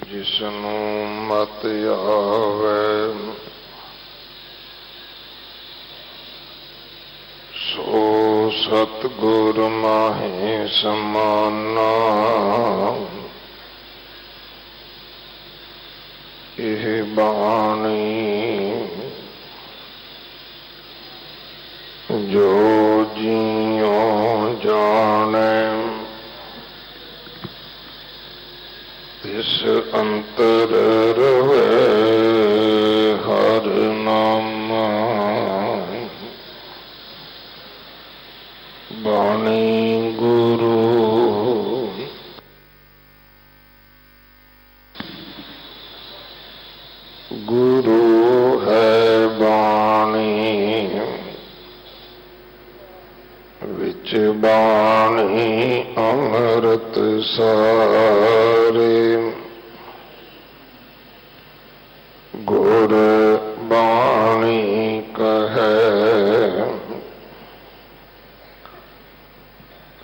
जिसनू मत आवे सो सतगुर माहे समाना। यह बाणी जो जियो जाने तिस अंतर रवे हर नाम। बाणी गुरु गुरु है बाणी विच बाणी अमृत सारे। गुर बाणी कहे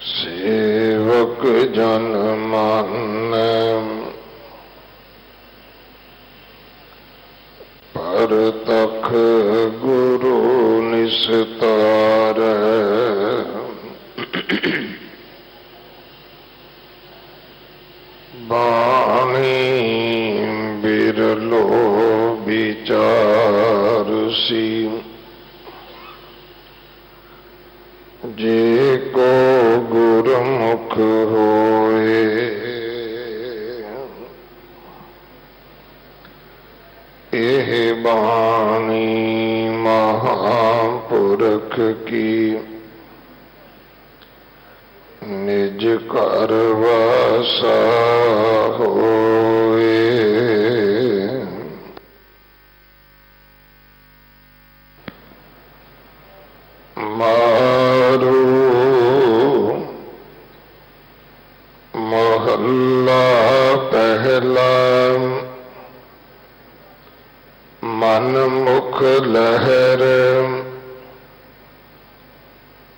सेवक जन माने। परतख गुरु निस्तार। बाणी बिरलो विचार सी जे को गुरमुख होए। एह बाणी महापुरख की निज कर वासा होए। मारू महला पहला मन मुख लहर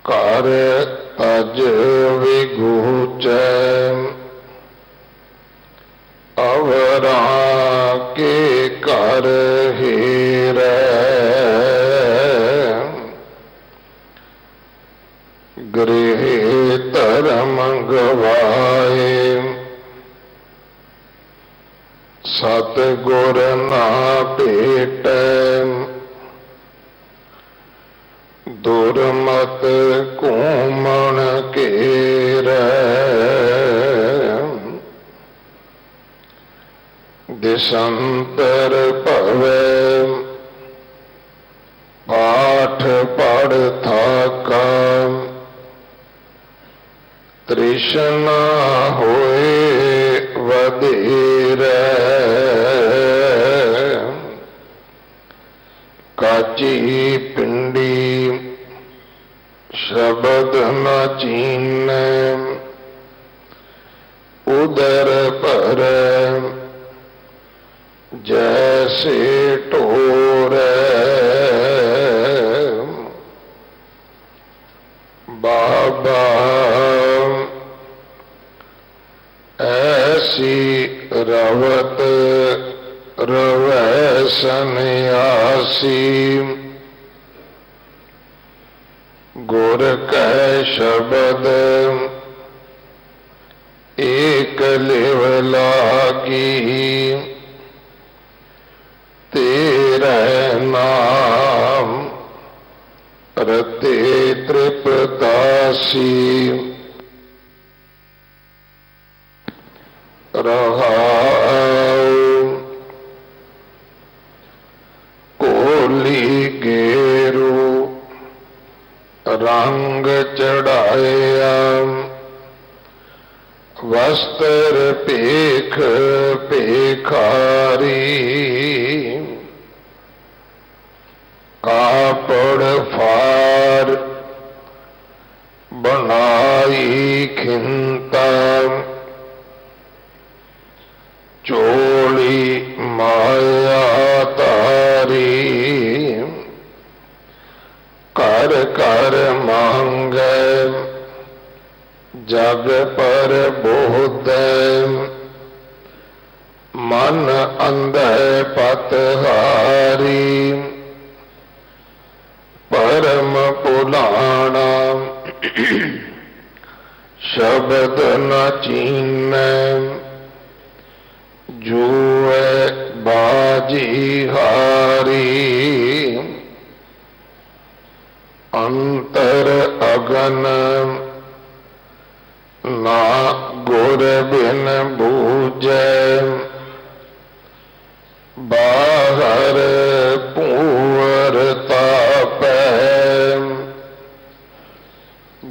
कर तज विगूचै। अवरा के कर हीरै गृह धर्म गवाए। सतगुर ना भेटै दुर्मत घूमन घेरै। दिसंतर भवै पाठ पढ़ थाका। तृष्णा होए वधेरै काची पिंडी शब्द न चीनै। उदर पर जैसे टोरै बाबा ऐसी रवत रवै सन्यासी। गुर कै शब्द एक लिव लागी। तेरे नाम रते तृप्तासी। रहाऊ कोली गेरू रंग चढ़ाया। वस्त्र पेख पेखारी कापड़ फार बनाई खिंता। चोली माया तारी कर कर मांगे। जग पर बोध मन अंधे पतहारी परम पुलाना शब्द न चीन जुए बाजी हारी अंतर अगन ना गुर बिन बूझे बाहर पूर तापै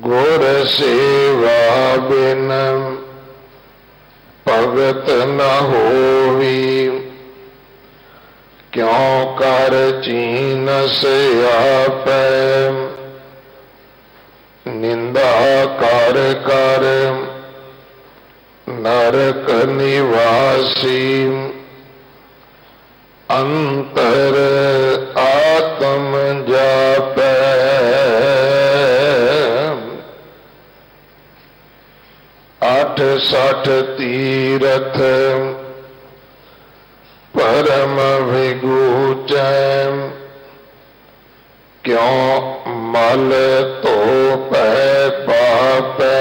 गुर सेवा बिन भगत न होवी क्यों कर चीन से आपै निंदा कर कर नरक निवासी अंतर आत्म जापै आठ सठ तीरथ परम विगूचै क्यों मल धोपै पापै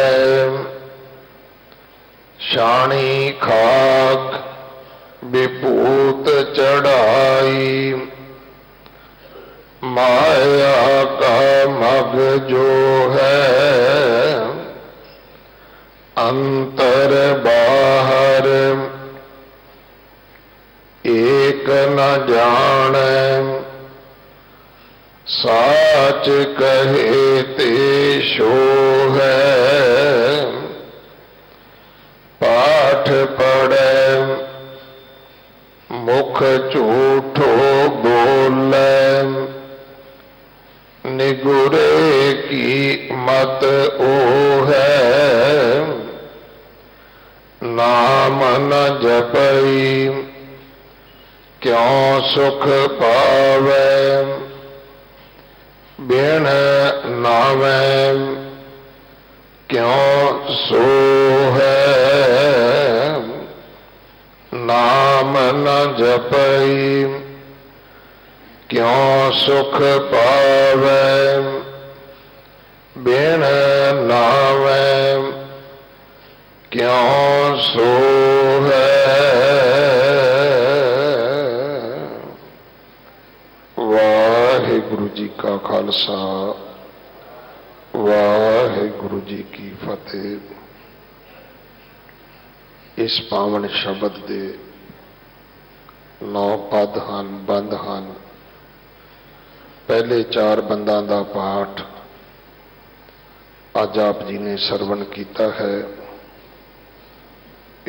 शाणी खाक विभूत चढ़ाई माया का मग जो है अंतर बाहर एक न जाने साच कहे ते शो है पाठ पढ़े मुख झूठो बोले निगुरे की मत ओ है नाम न जपई क्यों सुख पावे बिन नावे क्यों सो है नाम न जपई क्यों सुख पावे बिन नावे क्यों सो है। वाहिगुरु जी का खालसा वाहिगुरु जी की फतेह। इस पावन शब्द दे 9 पद ਹਨ ਬੰਦ ਹਨ। पहले 4 ਬੰਦਾਂ ਦਾ ਪਾਠ ਅੱਜ ਆਪ ਜੀ ਨੇ ਸਰਵਣ ਕੀਤਾ ਹੈ।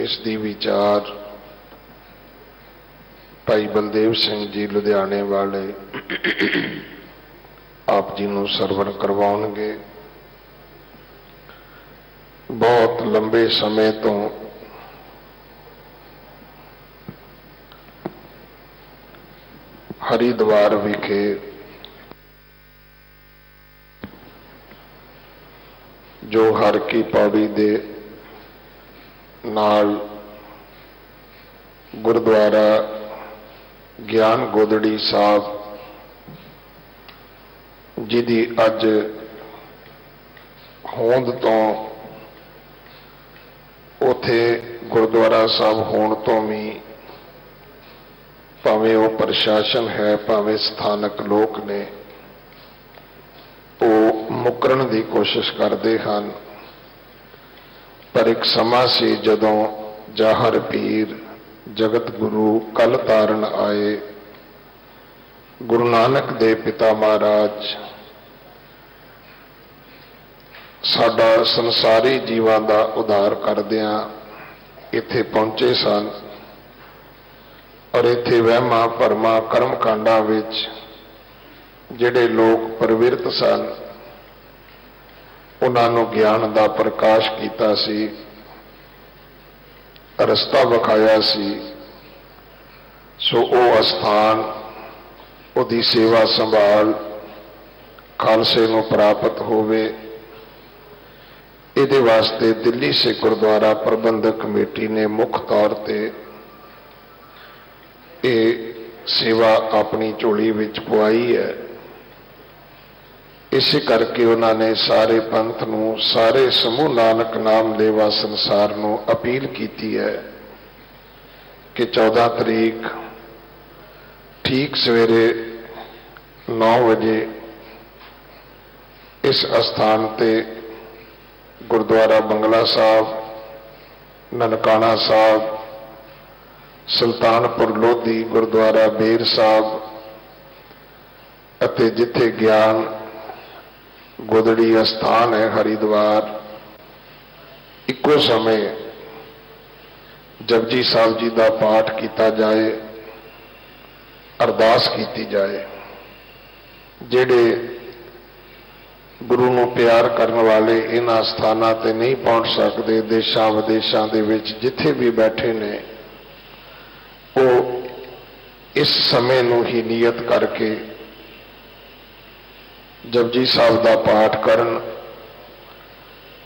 ਇਸ ਦੀ ਵਿਚਾਰ ਭਾਈ ਬਲਦੇਵ ਸਿੰਘ ਜੀ ਲੁਧਿਆਣੇ ਵਾਲੇ ਆਪ ਜੀ ਨੂੰ ਸਰਵਣ ਕਰਵਾਉਣਗੇ। ਬਹੁਤ ਲੰਬੇ ਸਮੇਂ ਤੋਂ हरिद्वार विखे जो हर की पौड़ी दे नाल गुरुद्वारा ज्ञान गोदड़ी साहब जिदी अज होंद तो उथे गुरुद्वारा साहब होने तो भी भावें वो प्रशासन है भावें स्थानक लोग ने वो मुकरण की कोशिश करते हैं। पर एक समा सी जदों जाहर पीर जगत गुरु कल तारन आए गुरु नानक दे पिता महाराज साडा संसारी जीवां दा उद्धार करदियां इत्थे पहुंचे सन और इत्थे वहमां भरमां कर्म कांडां विच जिहड़े लोग प्रवृत्त सन उन्हां नूं ज्ञान दा प्रकाश कीता सी रस्ता विखाया सी। सो वो अस्थान उहदी सेवा संभाल खालसे नूं प्राप्त होवे इहदे वास्ते दिल्ली सिख गुरुद्वारा प्रबंधक कमेटी ने मुख तौर पर ਇਹ ਸੇਵਾ ਆਪਣੀ ਝੋਲੀ ਵਿੱਚ ਪਵਾਈ ਹੈ। ਇਸੇ ਕਰਕੇ ਉਹਨਾਂ ਨੇ ਸਾਰੇ ਪੰਥ ਨੂੰ, ਸਾਰੇ ਸਮੂਹ ਨਾਨਕ ਨਾਮ ਲੇਵਾ ਸੰਸਾਰ ਨੂੰ ਅਪੀਲ ਕੀਤੀ ਹੈ ਕਿ 14 ਤਰੀਕ ਠੀਕ ਸਵੇਰੇ 9 ਵਜੇ ਇਸ ਅਸਥਾਨ ਤੇ ਗੁਰਦੁਆਰਾ ਬੰਗਲਾ ਸਾਹਿਬ, ਨਨਕਾਣਾ ਸਾਹਿਬ, ਸੁਲਤਾਨਪੁਰ ਲੋਧੀ, ਗੁਰਦੁਆਰਾ ਬੇਰ ਸਾਹਿਬ ਅਤੇ ਜਿੱਥੇ ਗਿਆਨ ਗੋਦੜੀ ਅਸਥਾਨ ਹੈ ਹਰਿਦੁਆਰ, ਇੱਕੋ ਸਮੇਂ ਜਪਜੀ ਸਾਹਿਬ ਜੀ ਦਾ ਪਾਠ ਕੀਤਾ ਜਾਏ, ਅਰਦਾਸ ਕੀਤੀ ਜਾਏ। ਜਿਹੜੇ ਗੁਰੂ ਨੂੰ ਪਿਆਰ ਕਰਨ ਵਾਲੇ ਇਹਨਾਂ ਸਥਾਨਾਂ ਤੇ ਨਹੀਂ ਪਹੁੰਚ ਸਕਦੇ, ਦੇਸ਼ਾਂ ਵਿਦੇਸ਼ਾਂ ਦੇ ਵਿੱਚ ਜਿੱਥੇ ਵੀ ਬੈਠੇ ਨੇ, ਉਹ ਇਸ ਸਮੇਂ ਨੂੰ ਹੀ ਨੀਅਤ ਕਰਕੇ ਜਪਜੀ ਸਾਹਿਬ ਦਾ ਪਾਠ ਕਰਨ।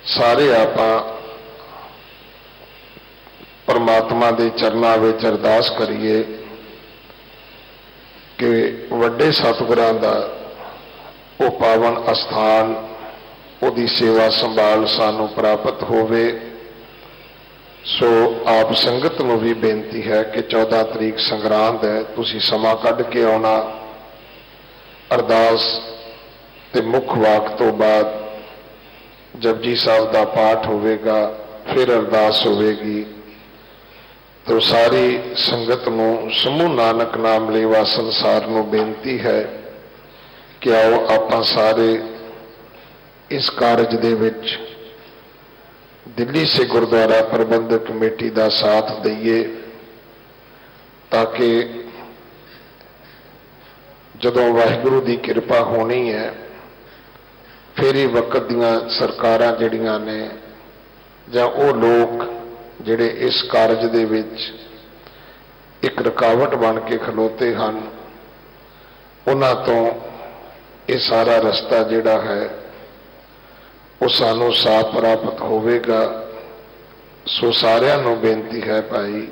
ਸਾਰੇ ਆਪਾਂ ਪਰਮਾਤਮਾ ਦੇ ਚਰਨਾਂ ਵਿੱਚ ਅਰਦਾਸ ਕਰੀਏ ਕਿ ਵੱਡੇ ਸਤਿਗੁਰਾਂ ਦਾ ਉਹ ਪਾਵਨ ਅਸਥਾਨ, ਉਹਦੀ ਸੇਵਾ ਸੰਭਾਲ ਸਾਨੂੰ ਪ੍ਰਾਪਤ ਹੋਵੇ। ਸੋ ਆਪ ਸੰਗਤ ਨੂੰ ਵੀ ਬੇਨਤੀ ਹੈ ਕਿ 14 ਤਰੀਕ ਸੰਗਰਾਂਦ ਹੈ, ਤੁਸੀਂ ਸਮਾਂ ਕੱਢ ਕੇ ਆਉਣਾ। ਅਰਦਾਸ ਤੇ ਮੁੱਖ ਵਾਕ ਤੋਂ ਬਾਅਦ ਜਪਜੀ ਸਾਹਿਬ ਦਾ ਪਾਠ ਹੋਵੇਗਾ, ਫਿਰ ਅਰਦਾਸ ਹੋਵੇਗੀ। तो सारी संगत ਨੂੰ, ਸਮੂਹ ਨਾਨਕ ਨਾਮ ਲੇਵਾ ਸੰਸਾਰ ਨੂੰ ਬੇਨਤੀ ਹੈ ਕਿ ਆਓ ਆਪਾਂ ਸਾਰੇ ਇਸ ਕਾਰਜ ਦੇ ਵਿੱਚ ਦਿੱਲੀ ਸੇ ਗੁਰਦੁਆਰਾ ਪ੍ਰਬੰਧਕ ਕਮੇਟੀ ਦਾ ਸਾਥ ਦਈਏ, ਤਾਂ ਕਿ ਜਦੋਂ ਵਾਹਿਗੁਰੂ ਦੀ ਕਿਰਪਾ ਹੋਣੀ ਹੈ ਫਿਰ ਹੀ ਵਕਤ ਦੀਆਂ ਸਰਕਾਰਾਂ ਜਿਹੜੀਆਂ ਨੇ ਜਾਂ ਉਹ ਲੋਕ ਜਿਹੜੇ ਇਸ ਕਾਰਜ ਦੇ ਵਿੱਚ ਇੱਕ ਰੁਕਾਵਟ ਬਣ ਕੇ ਖਲੋਤੇ ਹਨ, ਉਹਨਾਂ ਤੋਂ ਇਹ ਸਾਰਾ ਰਸਤਾ ਜਿਹੜਾ ਹੈ ਉਹ ਸਾਨੂੰ ਸਾਫ਼ ਪ੍ਰਾਪਤ ਹੋਵੇਗਾ। ਸੋ ਸਾਰਿਆਂ ਨੂੰ ਬੇਨਤੀ ਹੈ ਭਾਈ,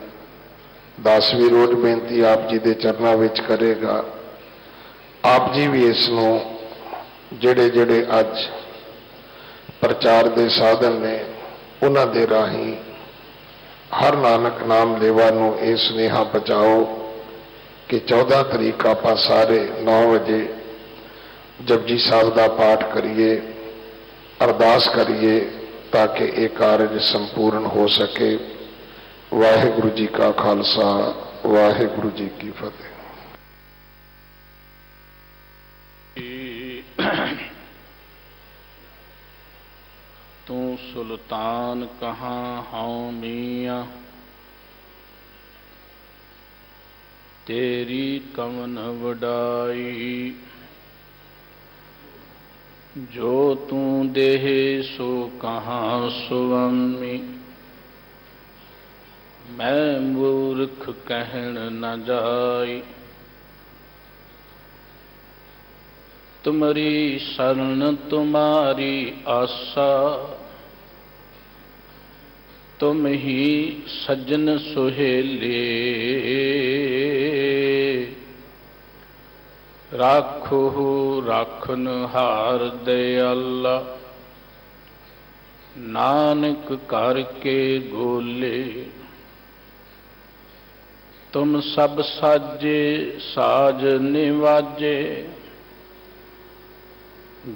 ਦਾਸਵੀਂ ਰੋਜ਼ ਬੇਨਤੀ ਆਪ ਜੀ ਦੇ ਚਰਨਾਂ ਵਿੱਚ ਕਰੇਗਾ। ਆਪ ਜੀ ਵੀ ਇਸ ਨੂੰ ਜਿਹੜੇ ਜਿਹੜੇ ਅੱਜ ਪ੍ਰਚਾਰ ਦੇ ਸਾਧਨ ਨੇ ਉਹਨਾਂ ਦੇ ਰਾਹੀਂ ਹਰ ਨਾਨਕ ਨਾਮ ਲੇਵਾ ਨੂੰ ਇਹ ਸੁਨੇਹਾ ਪਹੁੰਚਾਓ ਕਿ 14 ਤਰੀਕ ਆਪਾਂ ਸਾਰੇ 9 ਵਜੇ ਜਪਜੀ ਸਾਹਿਬ ਦਾ ਪਾਠ ਕਰੀਏ, ਅਰਦਾਸ ਕਰੀਏ ਤਾਂ ਕਿ ਇਹ ਕਾਰਜ ਸੰਪੂਰਨ ਹੋ ਸਕੇ। ਵਾਹਿਗੁਰੂ ਜੀ ਕਾ ਖਾਲਸਾ, ਵਾਹਿਗੁਰੂ ਜੀ ਕੀ ਫਤਿਹ। तू सुल्तान कहाँ हाँ मियाँ, तेरी कवन वडाई। जो तू देह सो कहाँ सुअमी, मैं मूर्ख कहन न जाई। तुम्हारी शरण तुम्हारी आशा, तुम ही सज्जन सुहेले। राखो राखन हार दयाला, नानक करके गोले। तुम सब साजे साज निवाजे,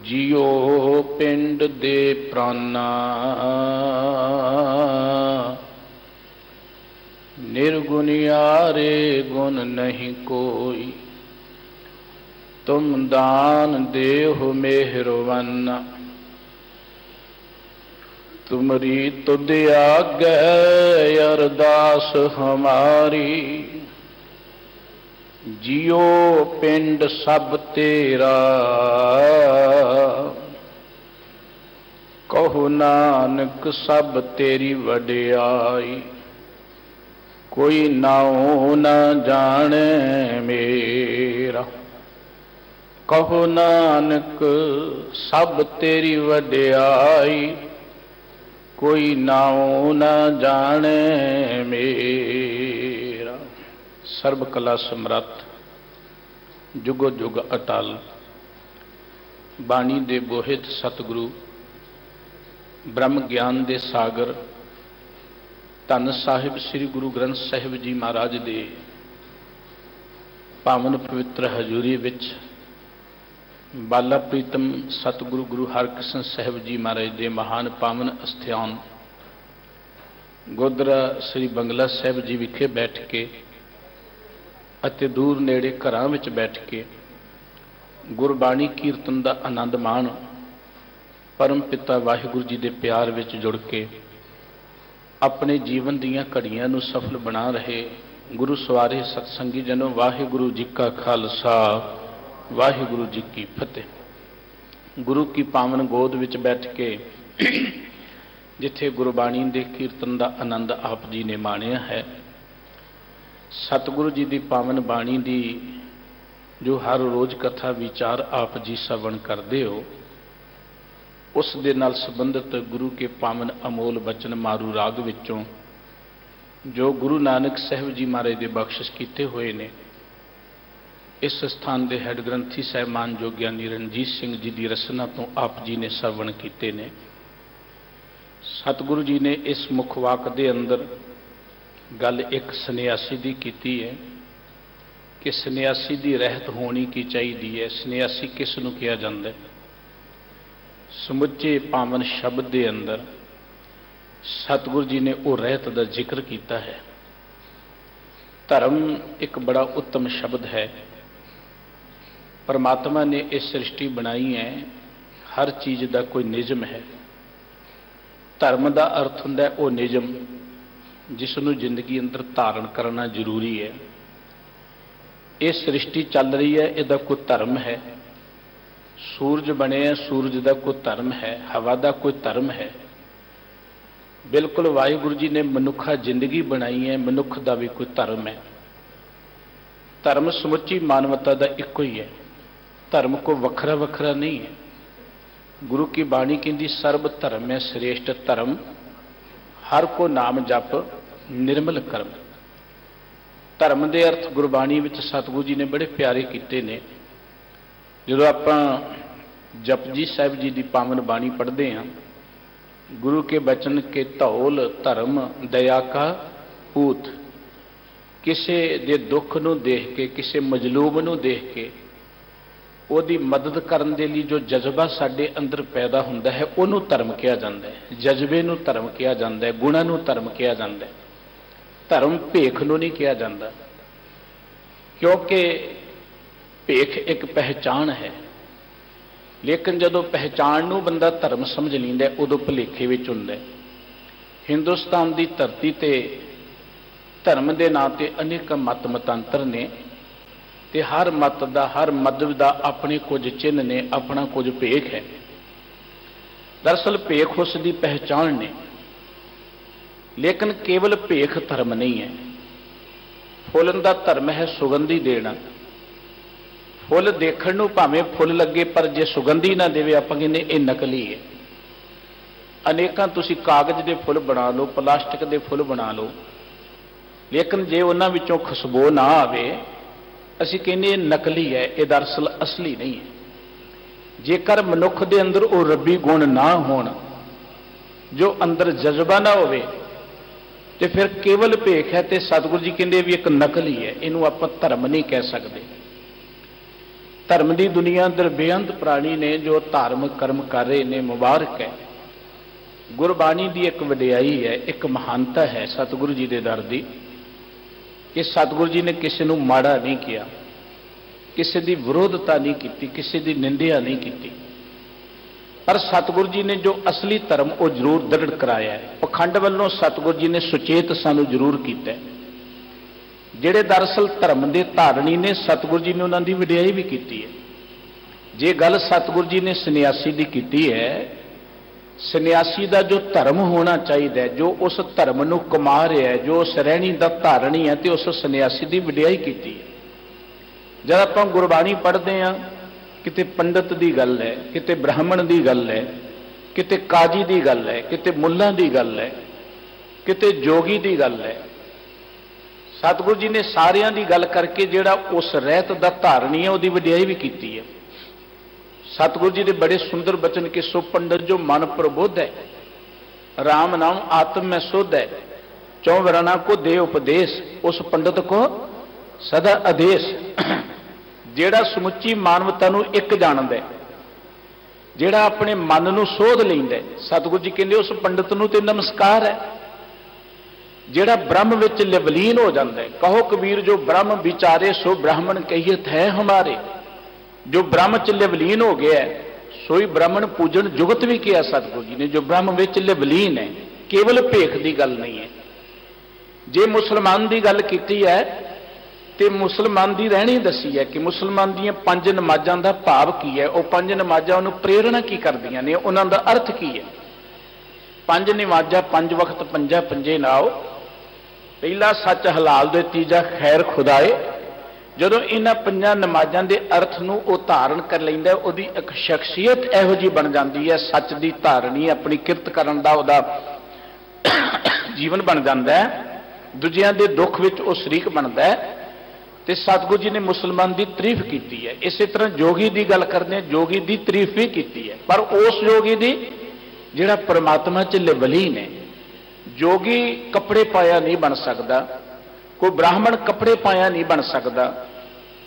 जियो पिंड दे प्राणा। निर्गुणियारे गुण नहीं कोई, तुम दान देहो मेहरवाना। तुमरी तुद आगे अरदास हमारी, जियो पिंड सब तेरा। कहो नानक सब तेरी वडियाई, कोई नाओ न जाने मेरा। कहो नानक सब तेरी वडियाई, कोई नाओ न जाने मेरा। ਸਰਬ ਕਲਾ ਸਮਰੱਥ ਜੁਗੋ ਜੁਗ ਅਟਲ ਬਾਣੀ ਦੇ ਬੋਹਿਤ ਸਤਿਗੁਰੂ ਬ੍ਰਹਮ ਗਿਆਨ ਦੇ ਸਾਗਰ ਧੰਨ ਸਾਹਿਬ ਸ੍ਰੀ ਗੁਰੂ ਗ੍ਰੰਥ ਸਾਹਿਬ ਜੀ ਮਹਾਰਾਜ ਦੇ ਪਾਵਨ ਪਵਿੱਤਰ ਹਜ਼ੂਰੀ ਵਿੱਚ ਬਾਲਾ ਪ੍ਰੀਤਮ ਸਤਿਗੁਰੂ ਗੁਰੂ ਹਰਕ੍ਰਿਸ਼ਨ ਸਾਹਿਬ ਜੀ ਮਹਾਰਾਜ ਦੇ ਮਹਾਨ ਪਾਵਨ ਅਸਥਾਨ ਗੁਰਦੁਆਰਾ ਸ੍ਰੀ ਬੰਗਲਾ ਸਾਹਿਬ ਜੀ ਵਿਖੇ ਬੈਠ ਕੇ ਅਤੇ ਦੂਰ ਨੇੜੇ ਘਰਾਂ ਵਿੱਚ ਬੈਠ ਕੇ ਗੁਰਬਾਣੀ ਕੀਰਤਨ ਦਾ ਆਨੰਦ ਮਾਣ ਪਰਮ ਪਿਤਾ ਵਾਹਿਗੁਰੂ ਜੀ ਦੇ ਪਿਆਰ ਵਿੱਚ ਜੁੜ ਕੇ ਆਪਣੇ ਜੀਵਨ ਦੀਆਂ ਘੜੀਆਂ ਨੂੰ ਸਫਲ ਬਣਾ ਰਹੇ ਗੁਰੂ ਸਵਾਰੇ ਸਤਸੰਗੀ ਜਨੋ, ਵਾਹਿਗੁਰੂ ਜੀ ਕਾ ਖਾਲਸਾ ਵਾਹਿਗੁਰੂ ਜੀ ਕੀ ਫਤਿਹ। ਗੁਰੂ ਕੀ ਪਾਵਨ ਗੋਦ ਵਿੱਚ ਬੈਠ ਕੇ ਜਿੱਥੇ ਗੁਰਬਾਣੀ ਦੇ ਕੀਰਤਨ ਦਾ ਆਨੰਦ ਆਪ ਜੀ ਨੇ ਮਾਣਿਆ ਹੈ, ਸਤਿਗੁਰੂ ਜੀ ਦੀ ਪਾਵਨ ਬਾਣੀ ਦੀ ਜੋ ਹਰ ਰੋਜ਼ ਕਥਾ ਵਿਚਾਰ ਆਪ ਜੀ ਸ਼ਰਵਣ ਕਰਦੇ ਹੋ, ਉਸ ਦੇ ਨਾਲ ਸੰਬੰਧਿਤ ਗੁਰੂ ਕੇ ਪਾਵਨ ਅਮੋਲ ਬਚਨ ਮਾਰੂ ਰਾਗ ਵਿੱਚੋਂ ਜੋ ਗੁਰੂ ਨਾਨਕ ਸਾਹਿਬ ਜੀ ਮਹਾਰਾਜ ਦੇ ਬਖਸ਼ਿਸ਼ ਕੀਤੇ ਹੋਏ ਨੇ, ਇਸ ਸਥਾਨ ਦੇ ਹੈਡ ਗ੍ਰੰਥੀ ਸਾਹਿਬਾਨ ਜੋ ਗਿਆਨੀ ਰਣਜੀਤ ਸਿੰਘ ਜੀ ਦੀ ਰਸਨਾ ਤੋਂ ਆਪ ਜੀ ਨੇ ਸ਼ਰਵਣ ਕੀਤੇ ਨੇ। ਸਤਿਗੁਰੂ ਜੀ ਨੇ ਇਸ ਮੁੱਖ ਵਾਕ ਦੇ ਅੰਦਰ ਗੱਲ ਇੱਕ ਸੰਨਿਆਸੀ ਦੀ ਕੀਤੀ ਹੈ ਕਿ ਸੰਨਿਆਸੀ ਦੀ ਰਹਿਤ ਹੋਣੀ ਕੀ ਚਾਹੀਦੀ ਹੈ। ਸੰਨਿਆਸੀ ਕਿਸ ਨੂੰ ਕਿਹਾ ਜਾਂਦਾ ਹੈ? ਸਮੁੱਚੇ ਪਾਵਨ ਸ਼ਬਦ ਦੇ ਅੰਦਰ ਸਤਿਗੁਰੂ ਜੀ ਨੇ ਉਹ ਰਹਿਤ ਦਾ ਜ਼ਿਕਰ ਕੀਤਾ ਹੈ। ਧਰਮ ਇੱਕ ਬੜਾ ਉੱਤਮ ਸ਼ਬਦ ਹੈ। ਪਰਮਾਤਮਾ ਨੇ ਇਹ ਸ੍ਰਿਸ਼ਟੀ ਬਣਾਈ ਹੈ, ਹਰ ਚੀਜ਼ ਦਾ ਕੋਈ ਨਿਯਮ ਹੈ। ਧਰਮ ਦਾ ਅਰਥ ਹੁੰਦਾ ਉਹ ਨਿਯਮ ਜਿਸ ਨੂੰ ਜ਼ਿੰਦਗੀ ਅੰਦਰ ਧਾਰਨ ਕਰਨਾ ਜ਼ਰੂਰੀ ਹੈ। ਇਹ ਸ੍ਰਿਸ਼ਟੀ ਚੱਲ ਰਹੀ ਹੈ, ਇਹਦਾ ਕੋਈ ਧਰਮ ਹੈ। ਸੂਰਜ ਬਣਿਆ, ਸੂਰਜ ਦਾ ਕੋਈ ਧਰਮ ਹੈ। ਹਵਾ ਦਾ ਕੋਈ ਧਰਮ ਹੈ। ਬਿਲਕੁਲ ਵਾਹਿਗੁਰੂ ਜੀ ਨੇ ਮਨੁੱਖਾ ਜ਼ਿੰਦਗੀ ਬਣਾਈ ਹੈ, ਮਨੁੱਖ ਦਾ ਵੀ ਕੋਈ ਧਰਮ ਹੈ। ਧਰਮ ਸਮੁੱਚੀ ਮਾਨਵਤਾ ਦਾ ਇੱਕੋ ਹੀ ਹੈ। ਧਰਮ ਕੋ ਵੱਖਰਾ ਵੱਖਰਾ ਨਹੀਂ ਹੈ। ਗੁਰੂ ਕੀ ਬਾਣੀ ਕਹਿੰਦੀ ਸਰਬ ਧਰਮ ਹੈ ਸ੍ਰੇਸ਼ਟ ਧਰਮ, ਹਰ ਕੋ ਨਾਮ ਜਪ ਨਿਰਮਲ ਕਰਮ। ਧਰਮ ਦੇ ਅਰਥ ਗੁਰਬਾਣੀ ਵਿੱਚ ਸਤਿਗੁਰੂ ਜੀ ਨੇ ਬੜੇ ਪਿਆਰੇ ਕੀਤੇ ਨੇ। ਜਦੋਂ ਆਪਾਂ ਜਪਜੀ ਸਾਹਿਬ ਜੀ ਦੀ ਪਾਵਨ ਬਾਣੀ ਪੜ੍ਹਦੇ ਹਾਂ, ਗੁਰੂ ਕੇ ਬਚਨ ਕੇ ਧੌਲ ਧਰਮ ਦਇਆ ਕਾ ਪੂਤ। ਕਿਸੇ ਦੇ ਦੁੱਖ ਨੂੰ ਦੇਖ ਕੇ, ਕਿਸੇ ਮਜਲੂਮ ਨੂੰ ਦੇਖ ਕੇ ਉਹਦੀ ਮਦਦ ਕਰਨ ਦੇ ਲਈ ਜੋ ਜਜ਼ਬਾ ਸਾਡੇ ਅੰਦਰ ਪੈਦਾ ਹੁੰਦਾ ਹੈ, ਉਹਨੂੰ ਧਰਮ ਕਿਹਾ ਜਾਂਦਾ ਹੈ। ਜਜ਼ਬੇ ਨੂੰ ਧਰਮ ਕਿਹਾ ਜਾਂਦਾ ਹੈ, ਗੁਣਾਂ ਨੂੰ ਧਰਮ ਕਿਹਾ ਜਾਂਦਾ ਹੈ। ਧਰਮ ਭੇਖ ਨੂੰ ਨਹੀਂ ਕਿਹਾ ਜਾਂਦਾ, ਕਿਉਂਕਿ ਭੇਖ ਇੱਕ ਪਹਿਚਾਣ ਹੈ। ਲੇਕਿਨ ਜਦੋਂ ਪਹਿਚਾਣ ਨੂੰ ਬੰਦਾ ਧਰਮ ਸਮਝ ਲੈਂਦਾ, ਉਦੋਂ ਭੁਲੇਖੇ ਵਿੱਚ ਹੁੰਦਾ। ਹਿੰਦੁਸਤਾਨ ਦੀ ਧਰਤੀ ਤੇ ਧਰਮ ਦੇ ਨਾਂ ਤੇ ਅਨੇਕ ਮਤ ਮਤਾਂਤਰ ਨੇ ਤੇ ਹਰ ਮਤ ਦਾ, ਹਰ ਮਜ਼ਹਬ ਦਾ ਆਪਣੇ ਕੁਝ ਚਿੰਨ੍ਹ ਨੇ, ਆਪਣਾ ਕੁਝ ਭੇਖ ਹੈ। ਦਰਅਸਲ ਭੇਖ ਉਸ ਦੀ ਪਹਿਚਾਣ ਨੇ, ਲੇਕਿਨ ਕੇਵਲ ਭੇਖ ਧਰਮ ਨਹੀਂ ਹੈ। ਫੁੱਲ ਦਾ ਧਰਮ ਹੈ ਸੁਗੰਧੀ ਦੇਣਾ। ਫੁੱਲ ਦੇਖਣ ਨੂੰ ਭਾਵੇਂ ਫੁੱਲ ਲੱਗੇ, ਪਰ ਜੇ ਸੁਗੰਧੀ ਨਾ ਦੇਵੇ, ਆਪਾਂ ਕਹਿੰਦੇ ਇਹ ਨਕਲੀ ਹੈ। ਅਨੇਕਾਂ ਤੁਸੀਂ ਕਾਗਜ਼ ਦੇ ਫੁੱਲ ਬਣਾ ਲਓ, ਪਲਾਸਟਿਕ ਦੇ ਫੁੱਲ ਬਣਾ ਲਓ, ਲੇਕਿਨ ਜੇ ਉਹਨਾਂ ਵਿੱਚੋਂ ਖੁਸ਼ਬੂ ਨਾ ਆਵੇ, ਅਸੀਂ ਕਹਿੰਦੇ ਇਹ ਨਕਲੀ ਹੈ, ਇਹ ਦਰਅਸਲ ਅਸਲੀ ਨਹੀਂ ਹੈ। ਜੇਕਰ ਮਨੁੱਖ ਦੇ ਅੰਦਰ ਉਹ ਰੱਬੀ ਗੁਣ ਨਾ ਹੋਣ, ਜੋ ਅੰਦਰ ਜਜ਼ਬਾ ਨਾ ਹੋਵੇ, ਤੇ ਫਿਰ ਕੇਵਲ ਭੇਖ ਹੈ। ਤੇ ਸਤਿਗੁਰੂ ਜੀ ਕਹਿੰਦੇ ਵੀ ਇੱਕ ਨਕਲੀ ਹੈ, ਇਹਨੂੰ ਆਪਾਂ ਧਰਮ ਨਹੀਂ ਕਹਿ ਸਕਦੇ। ਧਰਮ ਦੀ ਦੁਨੀਆ ਅੰਦਰ ਬੇਅੰਤ ਪ੍ਰਾਣੀ ਨੇ ਜੋ ਧਾਰਮਿਕ ਕਰਮ ਕਰ ਰਹੇ ਨੇ, ਮੁਬਾਰਕ ਹੈ। ਗੁਰਬਾਣੀ ਦੀ ਇੱਕ ਵਡਿਆਈ ਹੈ, ਇੱਕ ਮਹਾਨਤਾ ਹੈ ਸਤਿਗੁਰੂ ਜੀ ਦੇ ਦਰ ਦੀ, ਕਿ ਸਤਿਗੁਰੂ ਜੀ ਨੇ ਕਿਸੇ ਨੂੰ ਮਾੜਾ ਨਹੀਂ ਕਿਹਾ, ਕਿਸੇ ਦੀ ਵਿਰੋਧਤਾ ਨਹੀਂ ਕੀਤੀ, ਕਿਸੇ ਦੀ ਨਿੰਦਿਆ ਨਹੀਂ ਕੀਤੀ। ਪਰ ਸਤਿਗੁਰੂ ਜੀ ਨੇ ਜੋ ਅਸਲੀ ਧਰਮ ਉਹ ਜ਼ਰੂਰ ਦ੍ਰਿੜ ਕਰਾਇਆ ਹੈ। ਪਖੰਡ ਵੱਲੋਂ ਸਤਿਗੁਰੂ ਜੀ ਨੇ ਸੁਚੇਤ ਸਾਨੂੰ ਜ਼ਰੂਰ ਕੀਤਾ। ਜਿਹੜੇ ਦਰਅਸਲ ਧਰਮ ਦੇ ਧਾਰਨੀ ਨੇ, ਸਤਿਗੁਰੂ ਜੀ ਨੇ ਉਹਨਾਂ ਦੀ ਵਡਿਆਈ ਵੀ ਕੀਤੀ ਹੈ। ਜੇ ਗੱਲ ਸਤਿਗੁਰੂ ਜੀ ਨੇ ਸੰਨਿਆਸੀ ਦੀ ਕੀਤੀ ਹੈ, ਸੰਨਿਆਸੀ ਦਾ ਜੋ ਧਰਮ ਹੋਣਾ ਚਾਹੀਦਾ, ਜੋ ਉਸ ਧਰਮ ਨੂੰ ਕਮਾ ਰਿਹਾ ਹੈ, ਜੋ ਉਸ ਰਹਿਣੀ ਦਾ ਧਾਰਨੀ ਹੈ, ਤੇ ਉਸ ਸੰਨਿਆਸੀ ਦੀ ਵਡਿਆਈ ਕੀਤੀ ਹੈ। ਜਦ ਆਪਾਂ ਗੁਰਬਾਣੀ ਪੜ੍ਹਦੇ ਹਾਂ, ਕਿਤੇ ਪੰਡਤ ਦੀ ਗੱਲ ਹੈ, ਕਿਤੇ ਬ੍ਰਾਹਮਣ ਦੀ ਗੱਲ ਹੈ, ਕਿਤੇ ਕਾਜੀ ਦੀ ਗੱਲ ਹੈ, ਕਿਤੇ ਮੁੱਲਾਂ ਦੀ ਗੱਲ ਹੈ, ਕਿਤੇ ਜੋਗੀ ਦੀ ਗੱਲ ਹੈ। सतगुरु जी ने सारियां दी गल करके जिहड़ा उस रहत दा धारणी है उहदी वडियाई भी कीती है। सतगुरु जी दे बड़े सुंदर बचन कि सो पंडित जो मन प्रबुद्ध है, राम नाम आत्म में शुद्ध है, चौ वरना को दे उपदेश, उस पंडित को सदा आदेश। जिहड़ा समुची मानवता नूं एक जानदा है, जिहड़ा अपने मन नूं सोध लैंदा है, सतगुरु जी कहंदे उस पंडित नूं ते नमस्कार है। जिहड़ा ब्रह्म विच लिवलीन हो जाता है, कहो कबीर जो ब्रह्म विचारे सो ब्राह्मण कहियत है हमारे। जो ब्रह्म च लिवलीन हो गया है सोई ब्राह्मण पूजन जुगत भी किया सतगुरु जी ने। जो ब्रह्म विच लिवलीन है, केवल भेख की गल नहीं है। जे मुसलमान की गल की है तो मुसलमान की रहनी दसी है कि मुसलमान दीयां 5 नमाज़ां दा भाव की है, वह 5 नमाज़ां उन्होंने प्रेरणा की करदियां ने, उन्हां दा अर्थ की है। 5 नमाज़ां 5 वक्त पंजा पंजे नाओ, पहला सच हलाल दे, तीजा खैर खुदाए। जदों इन्हां 5 नमाज़ां दे अर्थ नूं वो धारण कर लैंदा, उहदी एक शख्सियत इहो जी बन जाती है, सच दी धारणी, अपनी किरत करन दा उहदा जीवन बन जाता है, दूजियां दे दुख विच वो शरीक बनता है। तो सतगुरु जी ने मुसलमान की तारीफ की है। इस तरह जोगी की गल करते हैं, जोगी की तारीफ भी की है, पर उस जोगी की जिहड़ा परमात्मा च लिवलीन है। जोगी कपड़े पाया नहीं बन सकता, कोई ब्राह्मण कपड़े पाया नहीं बन सकता,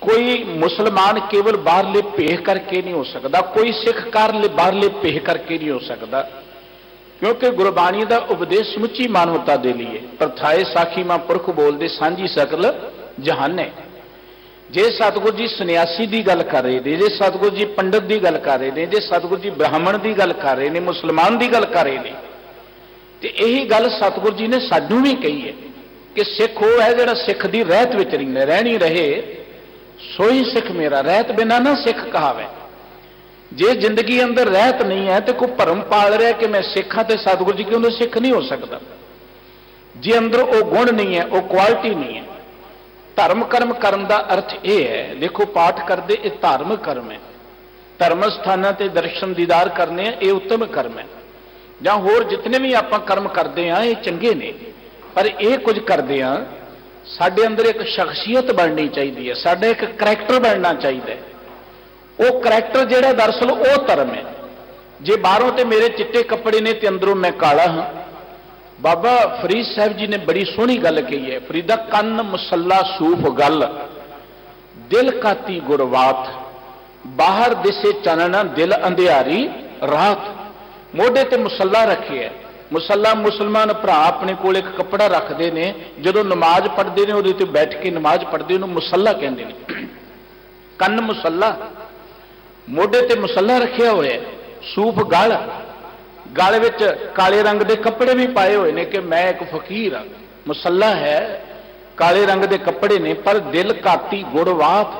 कोई मुसलमान केवल बाहरले भेख करके नहीं हो सकता, कोई सिख बाहरले भेख करके नहीं हो सकता, क्योंकि गुरबाणी का उपदेश समुची मानवता के लिए। प्रथाए साखी मां पुरख बोलते सांझी सकल जहाने। जे सतगुरु जी सन्यासी की गल कर रहे हैं, जे सतगुरु जी पंडित की गल कर रहे हैं, जे सतगुरु जी ब्राह्मण की गल कर रहे हैं, मुसलमान की गल कर रहे हैं, तो यही गल सतगुरु जी ने सानू भी कही है कि सिख वो है जिहड़ा सिख की रहत विच रहनी रहे, सोई सिख मेरा, रहत बिना ना सिख कहावे। जे जिंदगी अंदर रहत नहीं है तो कोई भरम पाल रहा कि मैं सिख हाँ, तो सतगुरु जी क्यों सिख नहीं हो सकता। जे अंदर वो गुण नहीं है, वो क्वालिटी नहीं है। धर्म कर्म करन दा अर्थ यह है, देखो पाठ करते ये धार्मिक कर्म है, धर्म स्थानां ते दर्शन दीदार करने ये उत्तम कर्म है, जां होर जितने भी आपां कर्म करते हैं ये चंगे ने, पर यह कुछ करते हैं साडे अंदर एक शख्सियत बननी चाहिए है, साडा एक करैक्टर बनना चाहिए। वो करैक्टर जिहड़ा दरअसल वो धर्म है। जे बाहरों ते मेरे चिट्टे कपड़े ने ते अंदरों मैं काला हाँ। बाबा फरीद साहब जी ने बड़ी सोहनी गल कही है, फरीदा कन्न मुसल्ला सूफ गल, दिल काती गुरवात, बाहर दिसे चनना दिल अंधियारी रात। मोढे ते मुसल्ला रखे है, मुसल्ला मुसलमान भरा अपने कोल एक कपड़ा रखते हैं, जो नमाज पढ़ते हैं उहदे ते बैठ के नमाज पढ़ते हैं, मुसल्ला कहते हैं। कन्न मुसल्ला, मोढे ते मुसल्ला रखिया हुआ है, सूफ गल, गल विच काले रंग के कपड़े भी पाए हुए ने कि मैं एक फकीर हाँ। मुसल्ला है, काले रंग के कपड़े ने, पर दिल काती गुड़वात,